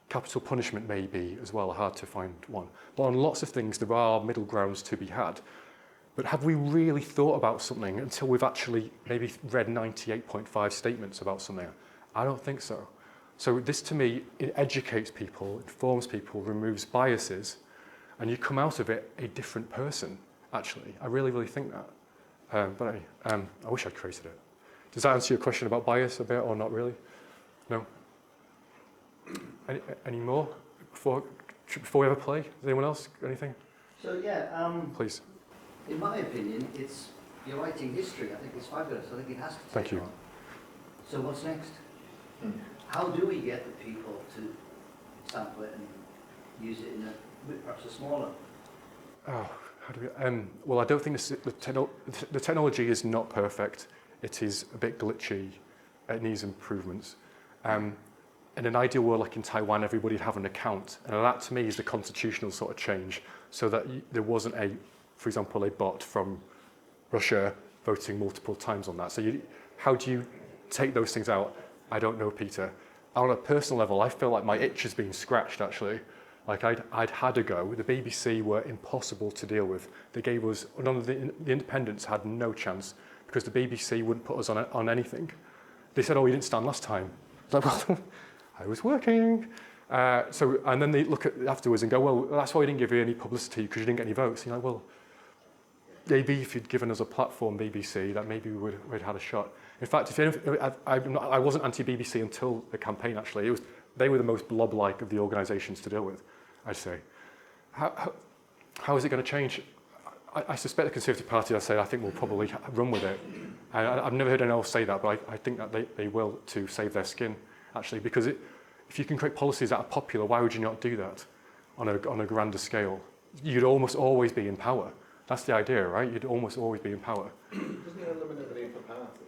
Capital punishment may be as well hard to find one. But on lots of things there are middle grounds to be had. But have we really thought about something until we've actually maybe read 98.5 statements about something? I don't think so. So this to me, it educates people, informs people, removes biases, and you come out of it a different person, actually. I really, really think that. But I wish I'd created it. Does that answer your question about bias a bit or not really? No? Any more before we have a play? Does anyone else got anything? So yeah, please. In my opinion, you're writing history. I think it's fabulous. I think it has to take Thank you. on. So what's next? How do we get the people to sample it and use it in perhaps a smaller? Oh, how do we? Well, I don't think the technology is not perfect. It is a bit glitchy. It needs improvements. In an ideal world, like in Taiwan, everybody would have an account, and that to me is the constitutional sort of change, so that there wasn't for example, a bot from Russia voting multiple times on that. So how do you take those things out, I don't know, Peter. On a personal level, I feel like my itch has been scratched, actually. Like I'd had a go. The BBC were impossible to deal with. They gave us, none of the independents had no chance because the BBC wouldn't put us on anything. They said, oh, you didn't stand last time. I was like, well, I was working. And then they look at afterwards and go, well, that's why we didn't give you any publicity because you didn't get any votes. And you're like, well, maybe if you'd given us a platform, BBC, that maybe we'd had a shot. In fact, I wasn't anti-BBC until the campaign, actually. They were the most blob-like of the organisations to deal with, I'd say. How is it going to change? I suspect the Conservative Party, I think, will probably run with it. I've never heard anyone else say that, but I think that they will to save their skin, actually, because if you can create policies that are popular, why would you not do that on a grander scale? You'd almost always be in power. That's the idea, right? You'd almost always be in power. Doesn't it eliminate the need for parties?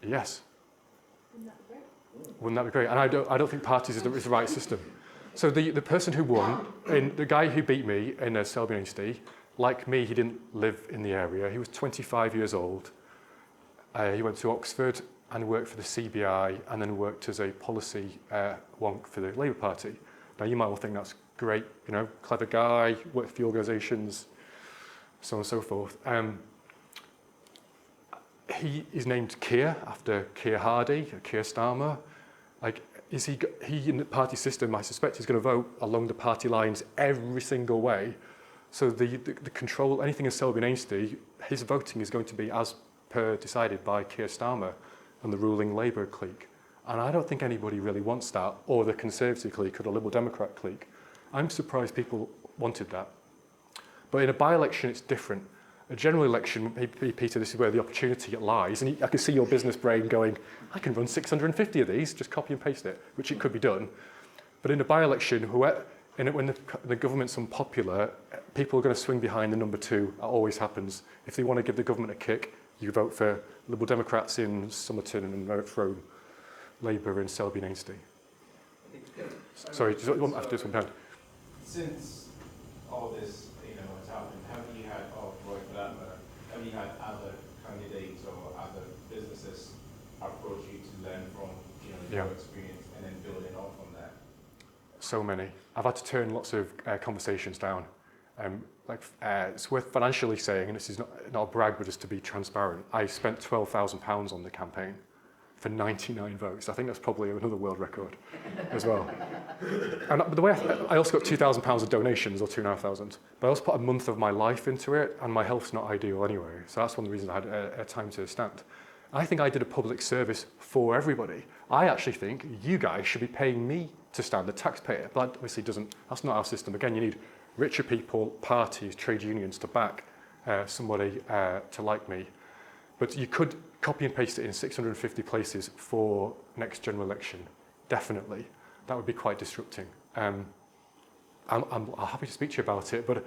Yes. Wouldn't that be great? Wouldn't that be great? And I don't think parties is the right system. So the person who won, the guy who beat me in Selby and Ainstey, like me, he didn't live in the area. He was 25 years old. He went to Oxford and worked for the CBI and then worked as a policy wonk for the Labour Party. Now, you might well think that's great, clever guy, worked for the organisations, so on and so forth. He is named Keir after Keir Hardie, Keir Starmer. Like, he in the party system, I suspect he's going to vote along the party lines every single way. So the control, anything in Selby and Ainstey, his voting is going to be as per decided by Keir Starmer and the ruling Labour clique. And I don't think anybody really wants that, or the Conservative clique or the Liberal Democrat clique. I'm surprised people wanted that. But in a by-election, it's different. A general election, maybe, Peter, this is where the opportunity lies. And I can see your business brain going, I can run 650 of these, just copy and paste it, which it could be done. But in a by-election, when the government's unpopular, people are going to swing behind the number two. That always happens. If they want to give the government a kick, you vote for Liberal Democrats in Somerton and vote for Labour in Selby and Ainstey. Sorry, just one after this one down. Since all this, has happened, have you had, Roy for that matter, have you had other candidates or other businesses approach you to learn from, your experience and then building off on that? So many. I've had to turn lots of conversations down. It's worth financially saying, and this is not a brag, but just to be transparent, I spent £12,000 on the campaign for 99 votes. I think that's probably another world record as well. And the way I also got £2,000 of donations, or 2,500. But I also put a month of my life into it, and my health's not ideal anyway. So that's one of the reasons I had a time to stand. I think I did a public service for everybody. I actually think you guys should be paying me to stand, the taxpayer. But obviously that's not our system. Again, you need richer people, parties, trade unions to back somebody to like me. But you could copy and paste it in 650 places for next general election, definitely. That would be quite disrupting. I'm happy to speak to you about it, but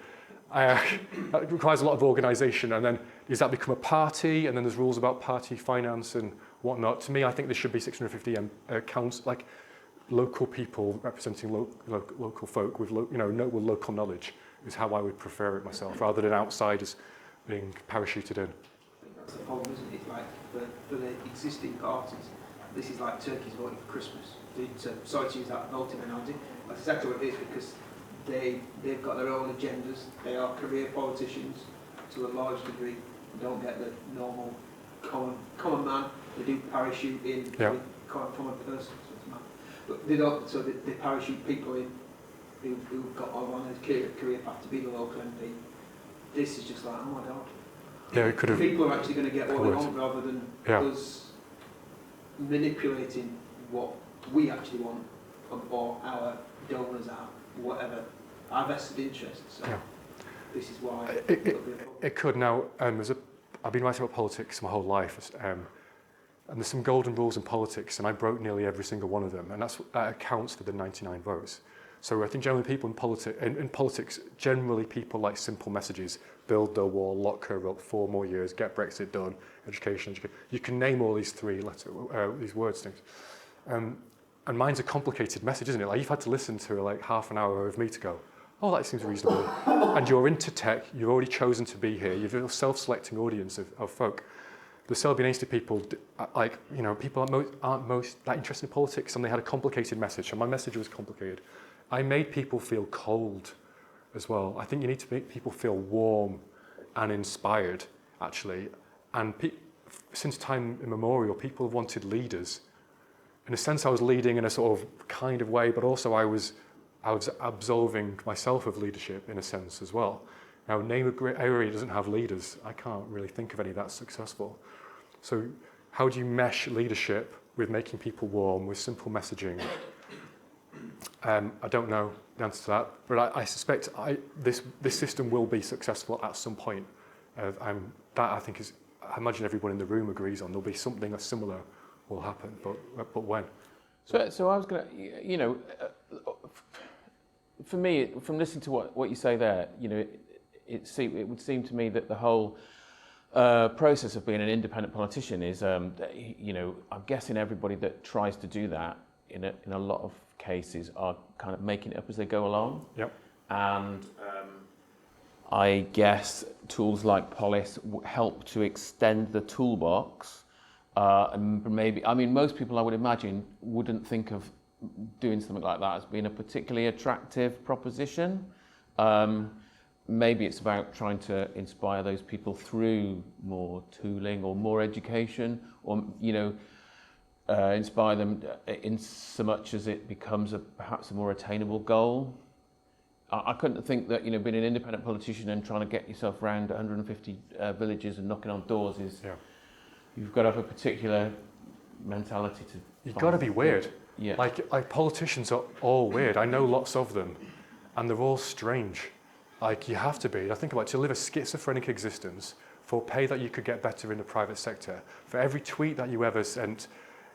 that requires a lot of organisation. And then does that become a party? And then there's rules about party finance and whatnot. To me, I think there should be 650 accounts, like local people representing local folk with with local knowledge is how I would prefer it myself, rather than outsiders being parachuted in. That's the problem, isn't it? Like for the existing parties, this is like turkeys voting for Christmas. Sorry to use that voting analogy. That's exactly what it is, because they've got their own agendas. They are career politicians to a large degree. They don't get the normal common man. They do parachute in with common person. So it's mad. But they don't. So they parachute people in who've got on a career path to be the local MP. This is just like, oh my God. Yeah, it could have. People are actually going to get what they want rather than us manipulating what we actually want or our donors are, whatever, our vested interests. So this is why it could now. I've been writing about politics my whole life, and there's some golden rules in politics, and I broke nearly every single one of them, and that accounts for the 99 votes. So I think generally people in politics, generally people like simple messages: build the wall, lock her up, 4 more years, get Brexit done, education. You can name all these these words things. And mine's a complicated message, isn't it? Like, you've had to listen to like half an hour of me to go, oh, that seems reasonable. And you're into tech, you've already chosen to be here, you've a self-selecting audience of folk. the Selbionese people, people aren't most that interested in politics, and they had a complicated message, and my message was complicated. I made people feel cold as well. I think you need to make people feel warm and inspired, actually. And since time immemorial, people have wanted leaders. In a sense, I was leading in a sort of kind of way, but also I was absolving myself of leadership in a sense as well. Now, name a area doesn't have leaders. I can't really think of any that's successful. So how do you mesh leadership with making people warm, with simple messaging? I don't know the answer to that, but I suspect this system will be successful at some point. That I think is, I imagine everyone in the room agrees on. There'll be something similar will happen, but when? So I was going to, for me, from listening to what you say there, it would seem to me that the whole process of being an independent politician is, I'm guessing everybody that tries to do that in a lot of cases are kind of making it up as they go along. Yep. And I guess tools like Polis help to extend the toolbox. And maybe, I mean, most people I would imagine wouldn't think of doing something like that as being a particularly attractive proposition. Maybe it's about trying to inspire those people through more tooling or more education, or inspire them in so much as it becomes perhaps a more attainable goal. I couldn't think that being an independent politician and trying to get yourself around 150 villages and knocking on doors is. Yeah. You've got to have a particular mentality to. You've got to be weird. Yeah. Like politicians are all weird. I know lots of them, and they're all strange. Like you have to be. I think about it, to live a schizophrenic existence for pay that you could get better in the private sector. For every tweet that you ever sent,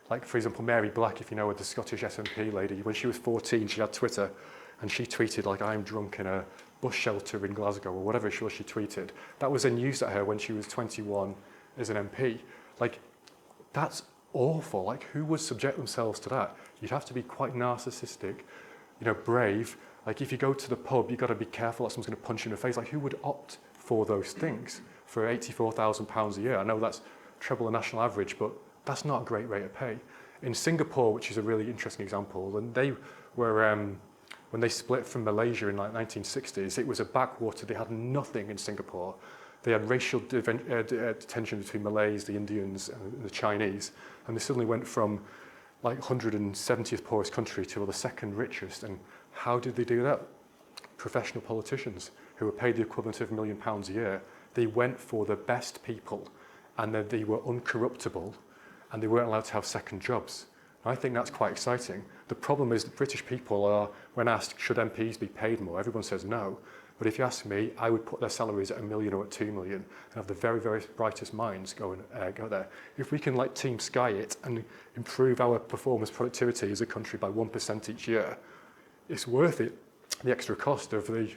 like for example, Mary Black, if you know her, the Scottish SNP lady, when she was 14, she had Twitter, and she tweeted like, "I'm drunk in a bus shelter in Glasgow," or whatever it was she tweeted. That was then used at her when she was 21 as an MP. Like, that's awful. Like, who would subject themselves to that? You'd have to be quite narcissistic, brave. Like, if you go to the pub, you've got to be careful that someone's going to punch you in the face. Like, who would opt for those things for £84,000 a year? I know that's treble the national average, but that's not a great rate of pay. In Singapore, which is a really interesting example, and they were, when they split from Malaysia in like 1960s, it was a backwater. They had nothing in Singapore. They had racial tension between Malays, the Indians, and the Chinese, and they suddenly went from like 170th poorest country to the second richest. And how did they do that? Professional politicians who were paid the equivalent of £1 million a year. They went for the best people, and then they were uncorruptible, and they weren't allowed to have second jobs. And I think that's quite exciting. The problem is that British people are, when asked, should MPs be paid more? Everyone says no. But if you ask me, I would put their salaries at $1 million or at $2 million and have the very, very brightest minds go there. If we can like Team Sky it and improve our performance productivity as a country by 1% each year, it's worth it, the extra cost of the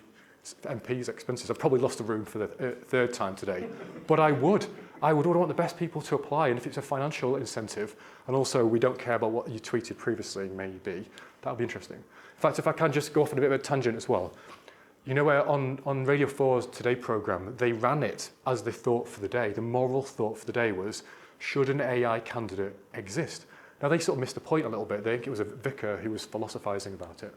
MP's expenses. I've probably lost the room for the third time today, but I would want the best people to apply, and if it's a financial incentive, and also we don't care about what you tweeted previously, maybe, that'll be interesting. In fact, if I can just go off on a bit of a tangent as well, where on Radio 4's Today programme, they ran it as the thought for the day. The moral thought for the day was, should an AI candidate exist? Now, they sort of missed the point a little bit. They think it was a vicar who was philosophising about it.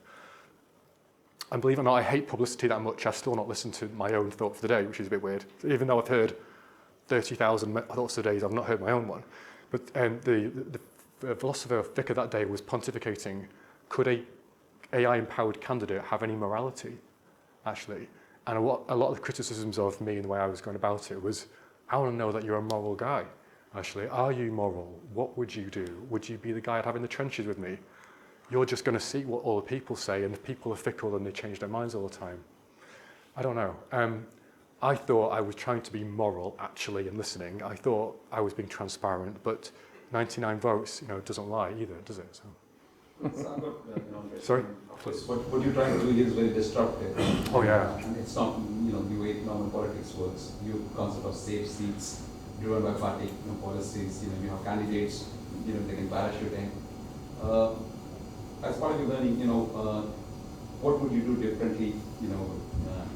And believe it or not, I hate publicity that much. I've still not listened to my own thought for the day, which is a bit weird. Even though I've heard 30,000 thoughts a day, I've not heard my own one. But the philosopher vicar that day was pontificating, could a AI-empowered candidate have any morality? Actually, and a lot of the criticisms of me and the way I was going about it was, I want to know that you're a moral guy. Actually, are you moral? What would you do? Would you be the guy I'd have in the trenches with me? You're just going to see what all the people say, and the people are fickle and they change their minds all the time. I don't know. I thought I was trying to be moral, actually, and listening. I thought I was being transparent, but 99 votes, doesn't lie either, does it? So. Sorry? What you're trying to do is very destructive. Oh, yeah. And it's not, the way normal politics works. Your concept of safe seats, driven by party policies, you have candidates, they can parachute in. As part of your learning, what would you do differently,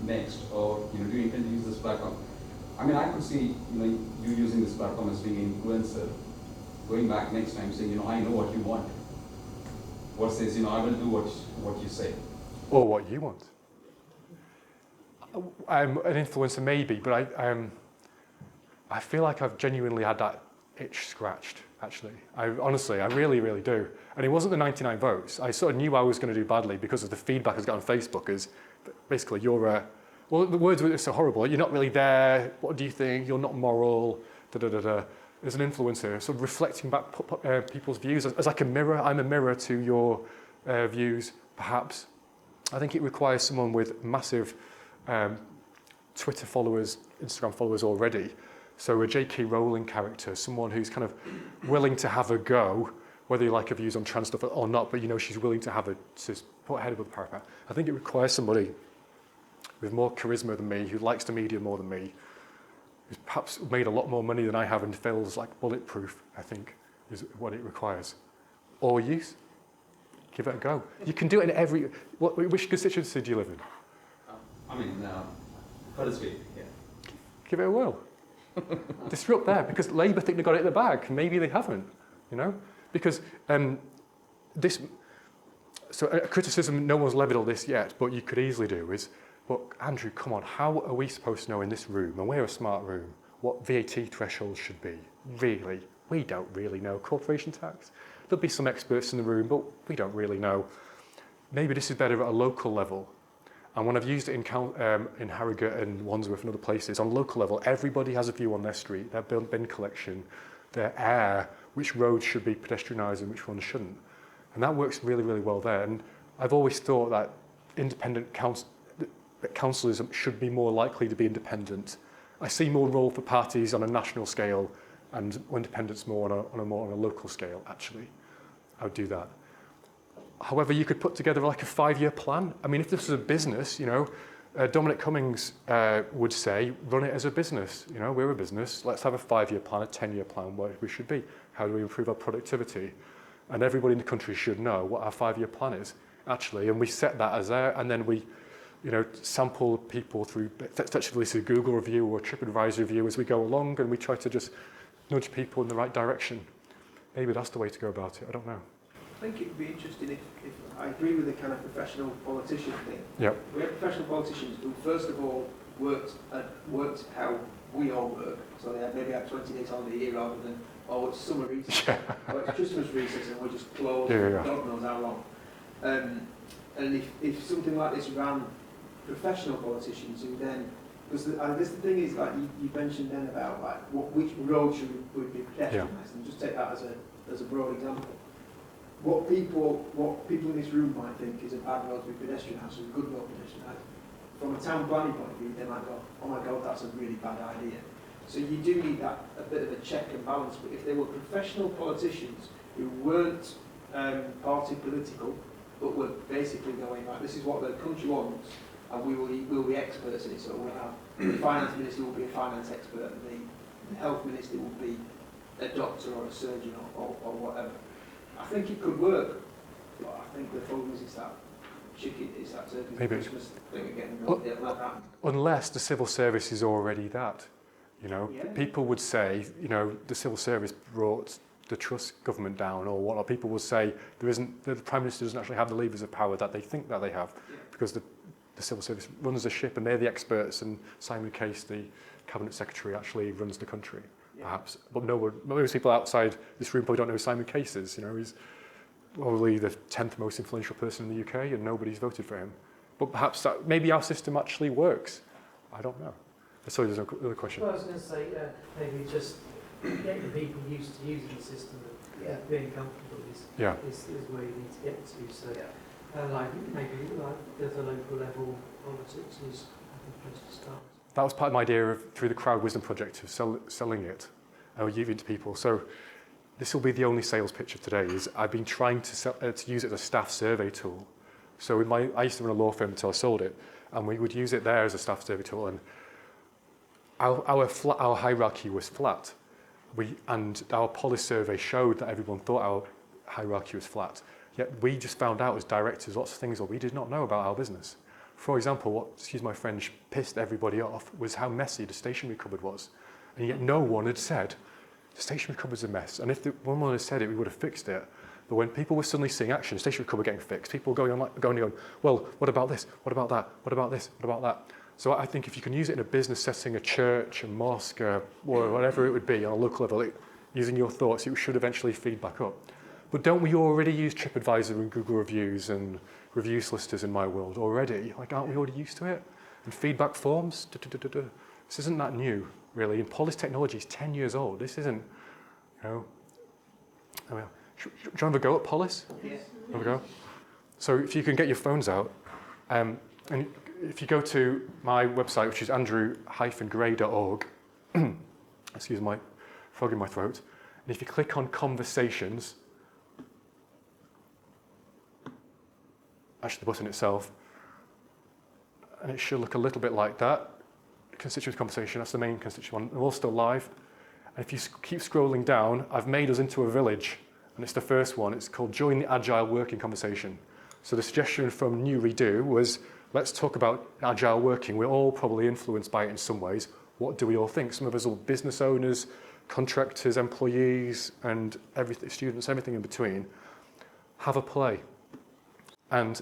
next? Or, do you intend to use this platform I mean, I could see, you using this platform as being an influencer, going back next time saying, I know what you want. Versus, I will do what you say. Or what you want. I'm an influencer maybe, but I feel like I've genuinely had that itch scratched, actually. I really, really do. And it wasn't the 99 votes. I sort of knew I was going to do badly because of the feedback I got on Facebook is basically well, the words were so horrible. You're not really there. What do you think? You're not moral. Da-da-da-da. As an influencer, sort of reflecting back people's views as like a mirror. I'm a mirror to your views, perhaps. I think it requires someone with massive Twitter followers, Instagram followers already. So a J.K. Rowling character, someone who's kind of willing to have a go, whether you like her views on trans stuff or not, but she's willing to to put her head above the parapet. I think it requires somebody with more charisma than me, who likes the media more than me, who's perhaps made a lot more money than I have and feels like bulletproof, I think, is what it requires. Or use. Give it a go. You can do it in which constituency do you live in? Huddersfield, yeah. Give it a whirl. Disrupt there, because Labour think they got it in the bag. Maybe they haven't, Because a criticism no one's levied on this yet, but you could easily do is, look, Andrew, come on, how are we supposed to know in this room, and we're a smart room, what VAT thresholds should be? Really? We don't really know. Corporation tax? There'll be some experts in the room, but we don't really know. Maybe this is better at a local level. And when I've used it in Harrogate and Wandsworth and other places, on local level, everybody has a view on their street, their bin collection, their air, which roads should be pedestrianised and which ones shouldn't. And that works really, really well there. And I've always thought that independent councillors should be more likely to be independent. I see more role for parties on a national scale and independents more on a local scale, actually. I would do that. However, you could put together like a 5-year plan. I mean, if this was a business, Dominic Cummings would say, run it as a business. We're a business. Let's have a 5-year plan, a 10-year plan, where we should be. How do we improve our productivity? And everybody in the country should know what our 5-year plan is, actually. And we set that as there, and then we, sample people through effectively through Google review or TripAdvisor review as we go along, and we try to just nudge people in the right direction. Maybe that's the way to go about it. I don't know. I think it would be interesting if I agree with the kind of professional politician thing. Yep. We have professional politicians who first of all worked how we all work. So they maybe have 20 days holiday a year rather than, it's summer recess, or it's Christmas recess and we're just closed, God knows how long. And if something like this ran professional politicians who then, because the thing is, like you mentioned then about like which roads would be pedestrianised, and just take that as a broad example. What people in this room might think is a bad road to be pedestrianised, or a good road pedestrianised. From a town planning point of view, they might go, oh my God, that's a really bad idea. So you do need a bit of a check and balance. But if they were professional politicians who weren't party political, but were basically going like, this is what the country wants, and we'll be experts in it. So we'll have the finance minister will be a finance expert, and the health minister will be a doctor or a surgeon or whatever. I think it could work, but I think the problem is it's that turkey Christmas thing again. It'll not happen. Unless the civil service is already that. People would say, the civil service brought the Truss government down, or what people will say the Prime Minister doesn't actually have the levers of power that they think that they have, because the civil service runs the ship and they're the experts, and Simon Case, the Cabinet Secretary, actually runs the country. Perhaps, but most people outside this room probably don't know who Simon Case is. He's probably the 10th most influential person in the UK, and nobody's voted for him. But perhaps maybe our system actually works. I don't know. Sorry, there's another question. Well, I was going to say, maybe just getting the people used to using the system and being comfortable is where you need to get to. So, maybe at the local level, politics is a place to start. That was part of my idea through the Crowd Wisdom Project of selling it or giving it to people. So this will be the only sales pitch of today. Is I've been trying to use it as a staff survey tool. So I used to run a law firm until I sold it, and we would use it there as a staff survey tool. And our hierarchy was flat. And our policy survey showed that everyone thought our hierarchy was flat. Yet we just found out as directors lots of things that we did not know about our business. For example, what, excuse my French, pissed everybody off was how messy the stationery cupboard was. And yet no one had said, the stationery cupboard's a mess. And if one had said it, we would have fixed it. But when people were suddenly seeing action, the stationery cupboard getting fixed, people going on, going, well, what about this? What about that? What about this? What about that? So I think if you can use it in a business setting, a church, a mosque, or whatever it would be on a local level, using your thoughts, it should eventually feed back up. But don't we already use TripAdvisor and Google Reviews and review solicitors in my world already? Like, aren't we already used to it? And feedback forms? This isn't that new, really. And Polis technology is 10 years old. This isn't, you know. I mean, do you have a go at Polis? Yes. Have a go? So if you can get your phones out, and if you go to my website, which is andrew-gray.org, excuse my frog in my throat, and if you click on conversations, actually the button itself, and it should look a little bit like that. Constituent conversation, that's the main constituent one. They're all still live. And if you keep scrolling down, I've made us into a village, and it's the first one. It's called Join the Agile Working Conversation. So the suggestion from New Redo was, let's talk about agile working. We're all probably influenced by it in some ways. What do we all think? Some of us are business owners, contractors, employees, and everything, students, everything in between. Have a play. And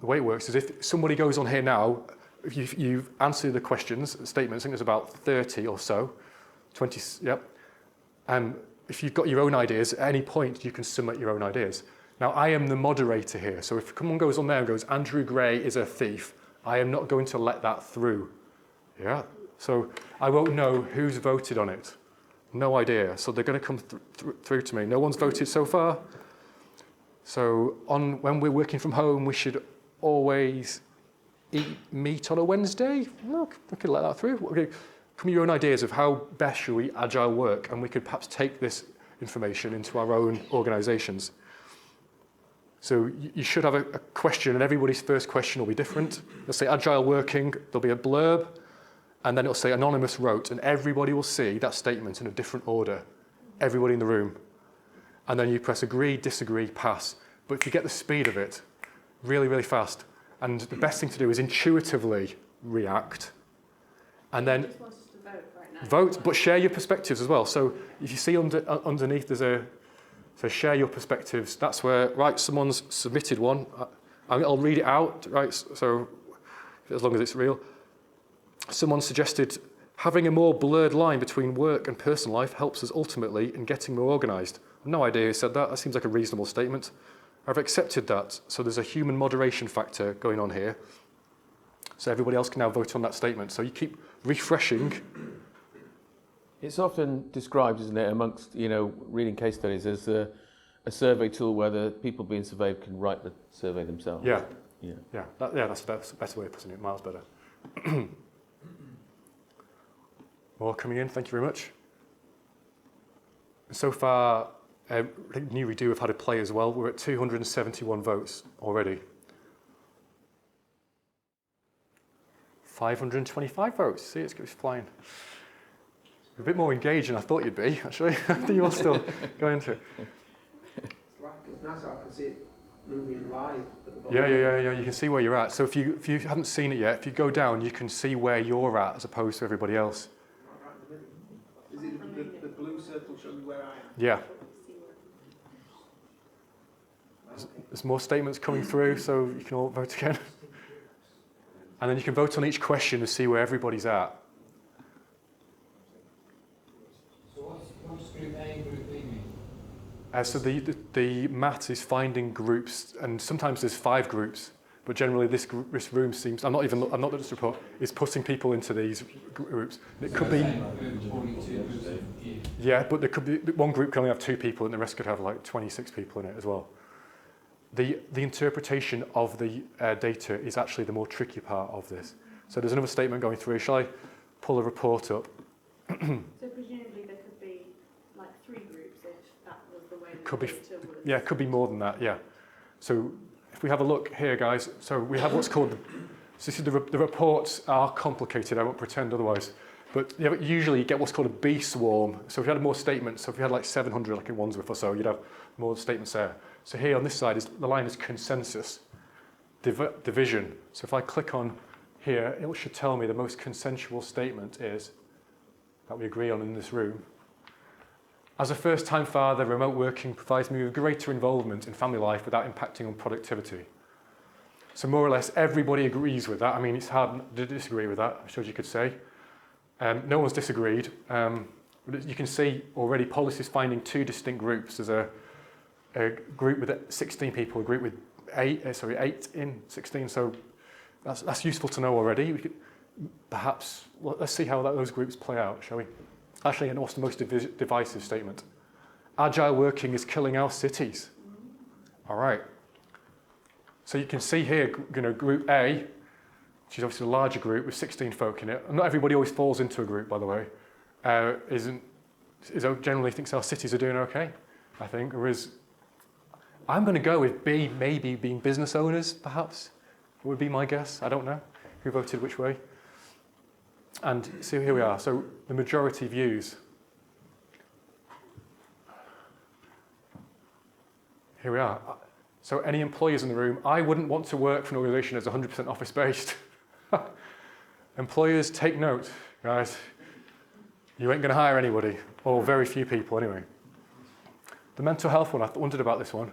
the way it works is if somebody goes on here now, if you've answered the questions, statements, I think there's about 30 or so, 20, yep. If you've got your own ideas, at any point you can submit your own ideas. Now, I am the moderator here, so if someone goes on there and goes, Andrew Gray is a thief, I am not going to let that through. Yeah, so I won't know who's voted on it. No idea, so they're going to come through to me. No one's voted so far. So when we're working from home, we should always eat meat on a Wednesday. Look, we could let that through. Okay. Come with your own ideas of how best should we agile work, and we could perhaps take this information into our own organisations. So you should have a question, and everybody's first question will be different. It'll say agile working, there'll be a blurb, and then it'll say anonymous wrote, and everybody will see that statement in a different order. Everybody in the room. And then you press agree, disagree, pass. But if you get the speed of it, really, really fast, and the best thing to do is intuitively react, and then just want us to vote right now. vote, but share your perspectives as well. So if you see underneath there's a, so share your perspectives, that's where, right, someone's submitted one. I'll read it out, right, so as long as it's real. Someone suggested having a more blurred line between work and personal life helps us ultimately in getting more organised. No idea who said that. That seems like a reasonable statement. I've accepted that. So there's a human moderation factor going on here. So everybody else can now vote on that statement. So you keep refreshing. It's often described, isn't it, amongst, reading case studies as a survey tool where the people being surveyed can write the survey themselves. Yeah. Yeah. That's a better way of putting it. Miles better. More coming in. Thank you very much. So far, I think New Redo have had a play as well. We're at 271 votes already. 525 votes. See, it's flying. You're a bit more engaged than I thought you'd be, actually. I think you're still going into it. It's nice how I can see it moving live at the bottom. Yeah. You can see where you're at. So if you haven't seen it yet, if you go down, you can see where you're at as opposed to everybody else. Right in the middle. Is it the blue circle showing where I am? Yeah. There's more statements coming through, so you can all vote again. And then you can vote on each question to see where everybody's at. So what's group A and group B mean? So the math is finding groups, and sometimes there's 5 groups, but generally this room seems, I'm not at this report, is putting people into these groups. It could be, yeah, but there could be, one group can only have 2 people and the rest could have like 26 people in it as well. The interpretation of the data is actually the more tricky part of this. So there's another statement going through. Shall I pull a report up? So presumably there could be like 3 groups if that was the way Could the be, data was. yeah, it could be more than that, yeah. So if we have a look here, guys, so we have what's called, so this is the reports are complicated, I won't pretend otherwise. But usually you get what's called a B swarm. So if you had more statements, so if you had like 700 like in Wandsworth or so, you'd have more statements there. So here on this side, the line is consensus. division. So if I click on here, it should tell me the most consensual statement is that we agree on in this room. As a first-time father, remote working provides me with greater involvement in family life without impacting on productivity. So more or less everybody agrees with that. I mean, it's hard to disagree with that, I suppose you could say. No one's disagreed. You can see already policies finding two distinct groups. There's a group with 16 people, a group with 8 in 16. So that's useful to know already. We could perhaps, let's see how those groups play out, shall we? Actually, and what's the most divisive statement? Agile working is killing our cities. All right. So you can see here, group A, which is obviously a larger group with 16 folk in it. And not everybody always falls into a group, by the way. Generally thinks our cities are doing okay, I think. Whereas I'm going to go with B, maybe being business owners, perhaps, would be my guess. I don't know who voted which way. And so here we are. So the majority views. Here we are. So any employers in the room, I wouldn't want to work for an organisation that's 100% office-based. Employers, take note, guys. You ain't going to hire anybody, or very few people anyway. The mental health one, I wondered about this one.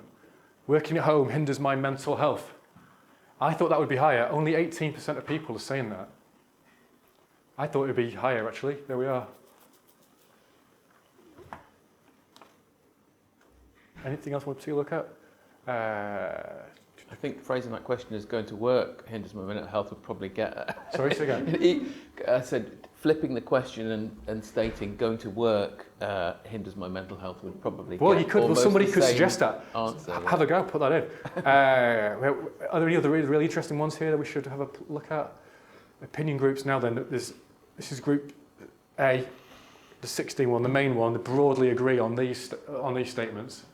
Working at home hinders my mental health. I thought that would be higher. Only 18% of people are saying that. I thought it would be higher, actually. There we are. Anything else you want to look at? I think phrasing that question as going to work hinders my mental health would probably get... Sorry, say again. I said flipping the question and stating going to work hinders my mental health would probably well, get you could. Well, somebody could suggest that. Answer, have a go, put that in. Are there any other really interesting ones here that we should have a look at? Opinion groups now then. This is group A, the 16 one, the main one. They broadly agree on these statements.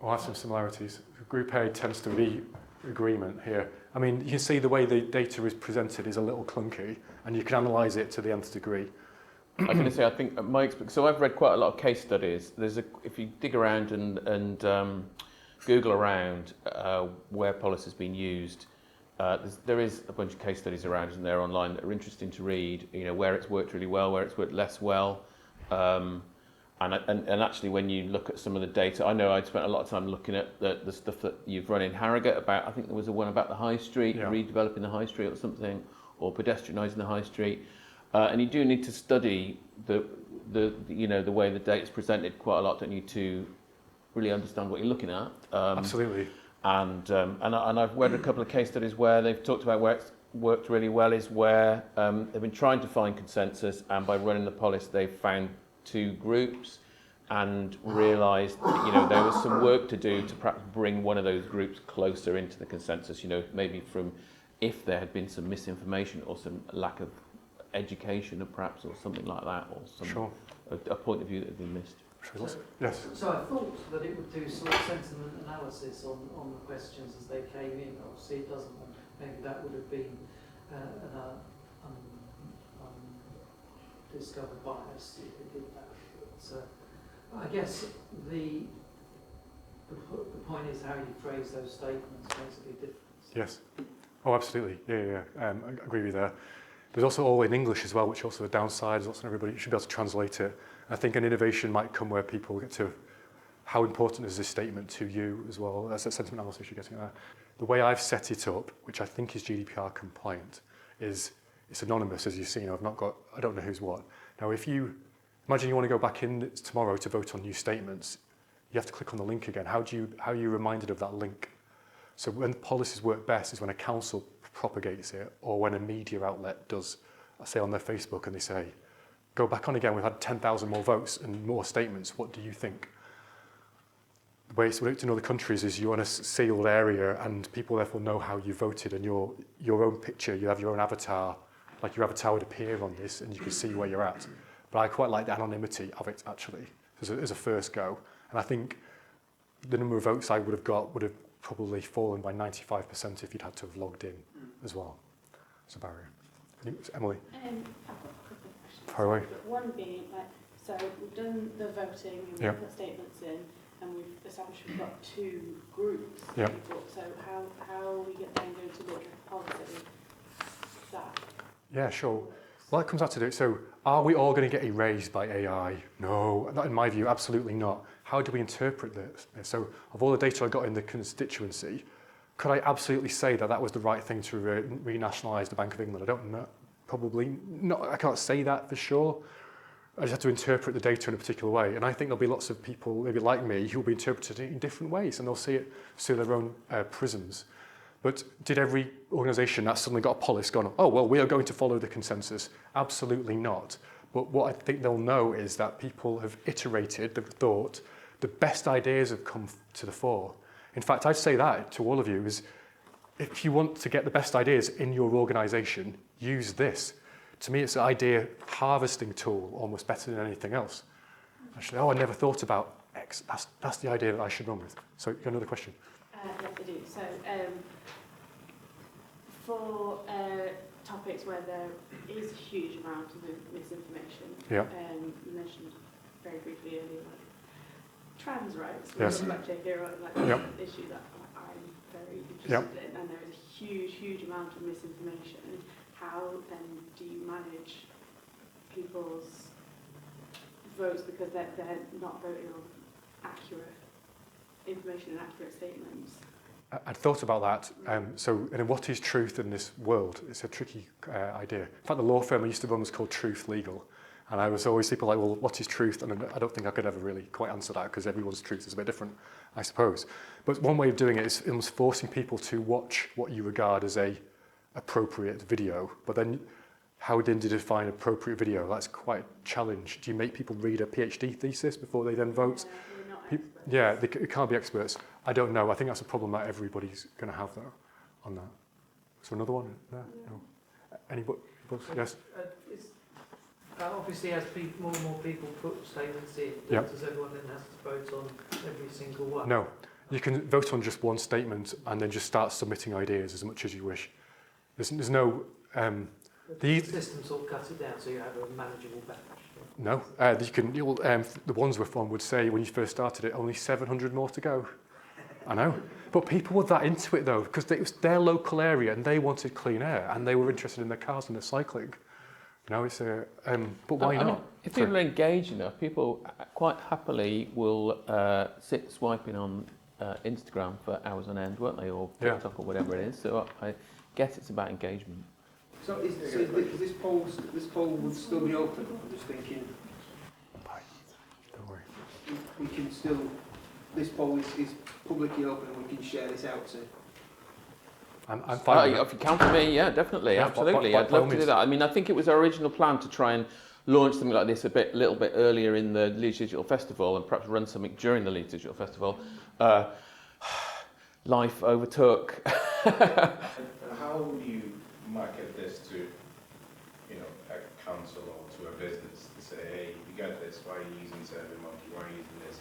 We'll have some similarities. Group A tends to be agreement here. I mean, you can see the way the data is presented is a little clunky, and you can analyse it to the nth degree. I'm going to say, I think my experience. So I've read quite a lot of case studies. If you dig around and Google around where policy's been used, there is a bunch of case studies around, and they're online that are interesting to read. You know, where it's worked really well, where it's worked less well. And actually, when you look at some of the data, I know I'd spent a lot of time looking at the stuff that you've run in Harrogate about. I think there was a one about the high street, redeveloping the high street or something, or pedestrianising the high street. And you do need to study the way the data is presented quite a lot, don't you, to really understand what you're looking at. Absolutely. And I've read a couple of case studies where they've talked about where it's worked really well is where they've been trying to find consensus, and by running the policy, they've found two groups and realised there was some work to do to perhaps bring one of those groups closer into the consensus, maybe from if there had been some misinformation or some lack of education perhaps or something like that, or some a point of view that had been missed. Yes. So I thought that it would do sort of sentiment analysis on the questions as they came in. Obviously it doesn't. Maybe that would have been an discovered bias if it did that. But I guess the point is how you phrase those statements makes a big difference. Yes. Oh, absolutely. Yeah. I agree with you there. There's also all in English as well, which also a downside is also everybody should be able to translate it. I think an innovation might come where people get to how important is this statement to you as well. That's a sentiment analysis you're getting there. The way I've set it up, which I think is GDPR compliant, is it's anonymous, as you've seen. I don't know who's what. Now, if you imagine you want to go back in tomorrow to vote on new statements, you have to click on the link again. How are you reminded of that link? So when policies work best is when a council propagates it, or when a media outlet does, say on their Facebook, and they say, go back on again, we've had 10,000 more votes and more statements, what do you think? The way it's worked in other countries is you're in a sealed area and people therefore know how you voted, and your own picture, you have your own avatar, like your avatar would appear on this and you can see where you're at. But I quite like the anonymity of it actually, as a first go. And I think the number of votes I would have got would have probably fallen by 95% if you'd had to have logged in as well. It's a barrier. Emily? I've got a couple of questions. Far away. One being, so we've done the voting and we've put statements in. and we've established we've got 2 groups of Yep. people. So how are we then going to look at policy that? Yeah, sure. Well, that comes out to do. So, are we all going to get erased by AI? No, not in my view, absolutely not. How do we interpret this? So, of all the data I got in the constituency, could I absolutely say that that was the right thing to renationalise the Bank of England? I don't know. Probably not. I can't say that for sure. I just have to interpret the data in a particular way. And I think there'll be lots of people, maybe like me, who will be interpreting it in different ways, and they'll see it through their own prisms. But did every organisation that suddenly got a policy gone, oh, well, we are going to follow the consensus? Absolutely not. But what I think they'll know is that people have iterated, they've thought, the best ideas have come to the fore. In fact, I'd say that to all of you is, if you want to get the best ideas in your organisation, use this. To me, it's an idea harvesting tool, almost better than anything else. Actually, I never thought about X. That's the idea that I should run with. So, you got another question? Yes, I do. So, for topics where there is a huge amount of misinformation, Yeah. you mentioned very briefly earlier, like trans rights, Yes. like JK, like Yep. an issue that I'm very interested Yep. in, and there is a huge amount of misinformation. How then do you manage people's votes because they're not voting on accurate information and accurate statements? I'd thought about that. So, what is truth in this world? It's a tricky idea. In fact, the law firm I used to run was called Truth Legal. And I was always people like, well, what is truth? And I don't think I could ever really quite answer that because everyone's truth is a bit different, I suppose. But one way of doing it is almost forcing people to watch what you regard as a appropriate video. But then how then do you define appropriate video? That's quite a challenge. Do you make people read a PhD thesis before they then vote? We're not experts. Yeah, they can't be experts. I don't know. I think that's a problem that everybody's going to have though, on that. So another one? No? No. Anybody? Yes? Obviously, as more and more people put statements in, Yep. does everyone then have to vote on every single one? No. You can vote on just one statement and then just start submitting ideas as much as you wish. There's no... The system sort of cuts it down so you have a manageable batch. No. The ones we're from would say when you first started it, only 700 more to go. I know. But people were that into it though, because it was their local area and they wanted clean air and they were interested in their cars and their cycling. No, it's a... but why I mean, not? if people are engaged enough, people quite happily will sit swiping on Instagram for hours on end, won't they? Or TikTok or whatever it is. So I guess it's about engagement. So this poll would still be open? I'm just thinking. Don't worry. We can still. This poll is publicly open, and we can share this out to. I'm fine. If you count on me, yeah, definitely, Yeah, absolutely. by I'd love all to do means. that. I mean, I think it was our original plan to try and launch something like this a little bit earlier in the Leeds Digital Festival and perhaps run something during the Leeds Digital Festival. Life overtook. How would you market this to, a council or to a business to say, hey, you got this, why are you using SurveyMonkey, why are you using this,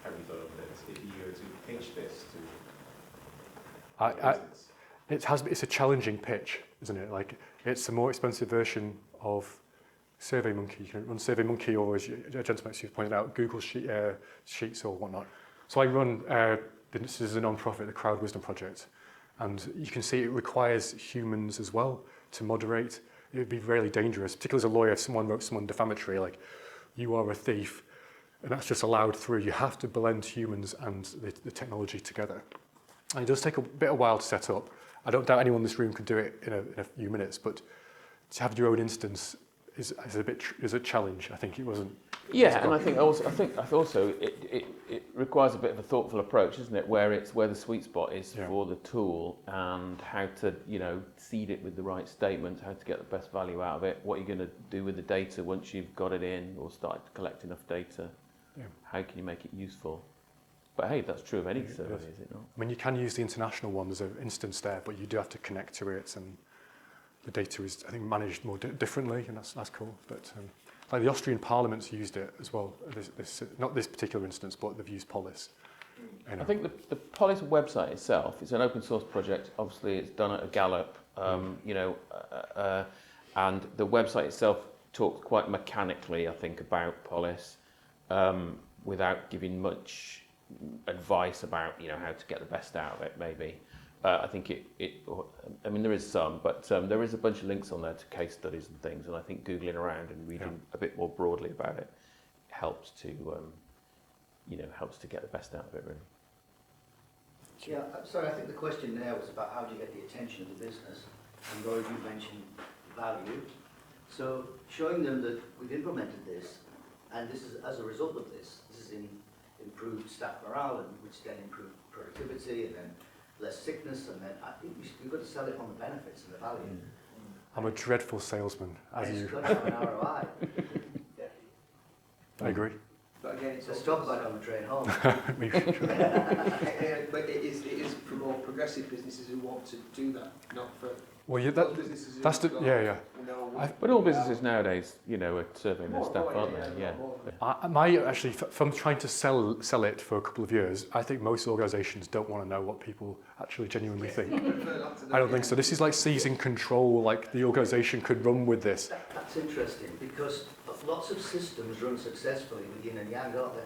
have you thought of this? If you were to pitch this to It's a challenging pitch, isn't it? Like, it's a more expensive version of SurveyMonkey. You can run SurveyMonkey or, as a gentleman who pointed out, Google Sheets or whatnot. So I run, this is a non-profit, the Crowd Wisdom Project. And you can see it requires humans as well to moderate. It would be really dangerous, particularly as a lawyer, if someone wrote someone defamatory, like, you are a thief, and that's just allowed through. You have to blend humans and the technology together. And it does take a bit of a while to set up. I don't doubt anyone in this room could do it in a few minutes, but to have your own instance is a challenge. I think it wasn't. Yeah, and I think also it requires a bit of a thoughtful approach, isn't it? Where the sweet spot is for the tool and how to seed it with the right statements, how to get the best value out of it. What you're going to do with the data once you've got it in or started to collect enough data. Yeah. How can you make it useful? But hey, that's true of any survey, is it not? I mean, you can use the international one. There's an instance there, but you do have to connect to it, and the data is, I think, managed more differently, and that's cool. But like the Austrian Parliament's used it as well. Not this particular instance, but they've used Polis. I think the Polis website itself is an open source project. Obviously, it's done at a Gallup, and the website itself talks quite mechanically, I think, about Polis, without giving much advice about how to get the best out of it. Maybe I think I mean there is some, but there is a bunch of links on there to case studies and things, and I think googling around and reading a bit more broadly about it helps to helps to get the best out of it, really. Yeah, I'm sorry, I think the question there was about how do you get the attention of the business, and Roy, you mentioned value. So showing them that we've implemented this, and this is as a result of this is improved staff morale, and which then improved productivity, and then less sickness, and then I think we've got to sell it on the benefits and the value. I'm a dreadful salesman, as you. It's got to have an ROI. I agree. But again, it's Let's talk about it on the train home. but it is for more progressive businesses who want to do that, not for Well, businesses who that's the go, yeah. no, But all businesses nowadays, are surveying their staff, aren't they? Yeah. Actually, from trying to sell it for a couple of years, I think most organisations don't want to know what people actually genuinely think. I don't think so. This is like seizing control. Like the organisation could run with this. That's interesting because lots of systems run successfully with yin and yang, aren't they?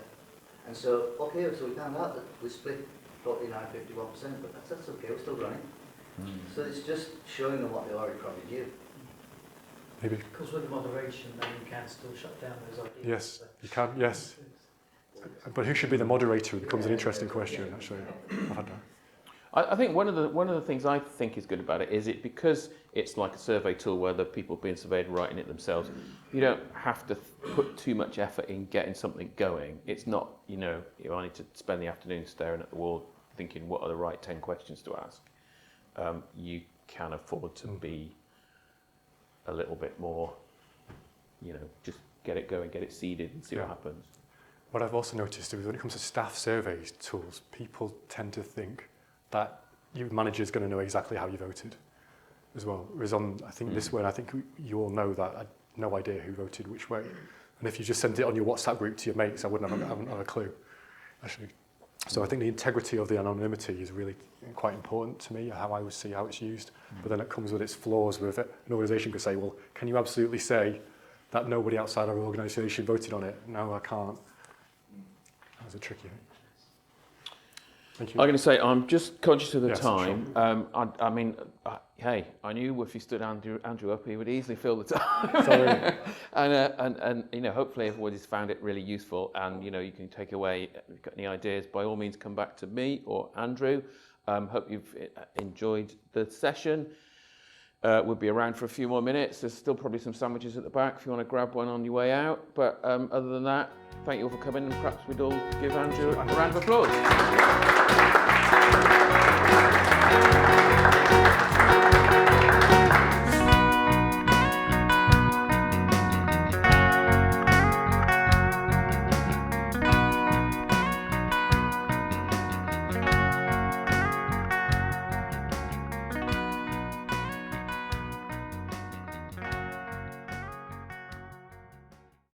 And so, okay, so we found out that we split 49, 51%, but that's okay, we're still running. So it's just showing them what they already probably knew. Maybe. Because with the moderation, then you can still shut down those ideas. Yes, you can. Yes. But who should be the moderator becomes an interesting question. Actually, I've had that. I think one of the things I think is good about it is because it's like a survey tool where the people being surveyed are writing it themselves. You don't have to put too much effort in getting something going. It's not, I need to spend the afternoon staring at the wall thinking what are the right 10 questions to ask. You can afford to be a little bit more, just get it going, get it seeded and see what happens. What I've also noticed is when it comes to staff surveys tools, people tend to think that your manager is going to know exactly how you voted as well. Whereas I think this one, I think you all know that I had no idea who voted which way. And if you just sent it on your WhatsApp group to your mates, I wouldn't have a clue, actually. So I think the integrity of the anonymity is really quite important to me, how I would see how it's used. But then it comes with its flaws with it. An organisation could say, well, can you absolutely say that nobody outside our organisation voted on it? No, I can't. That's a tricky thing. Thank you. I'm going to say I'm just conscious of the Yes, time. Hey, I knew if he stood Andrew up, he would easily fill the time. Sorry. and hopefully everybody's found it really useful. And you can take away. If you've got any ideas, by all means, come back to me or Andrew. Hope you've enjoyed the session. We'll be around for a few more minutes. There's still probably some sandwiches at the back if you want to grab one on your way out. But other than that, thank you all for coming, and perhaps we'd all give Andrew a round of applause.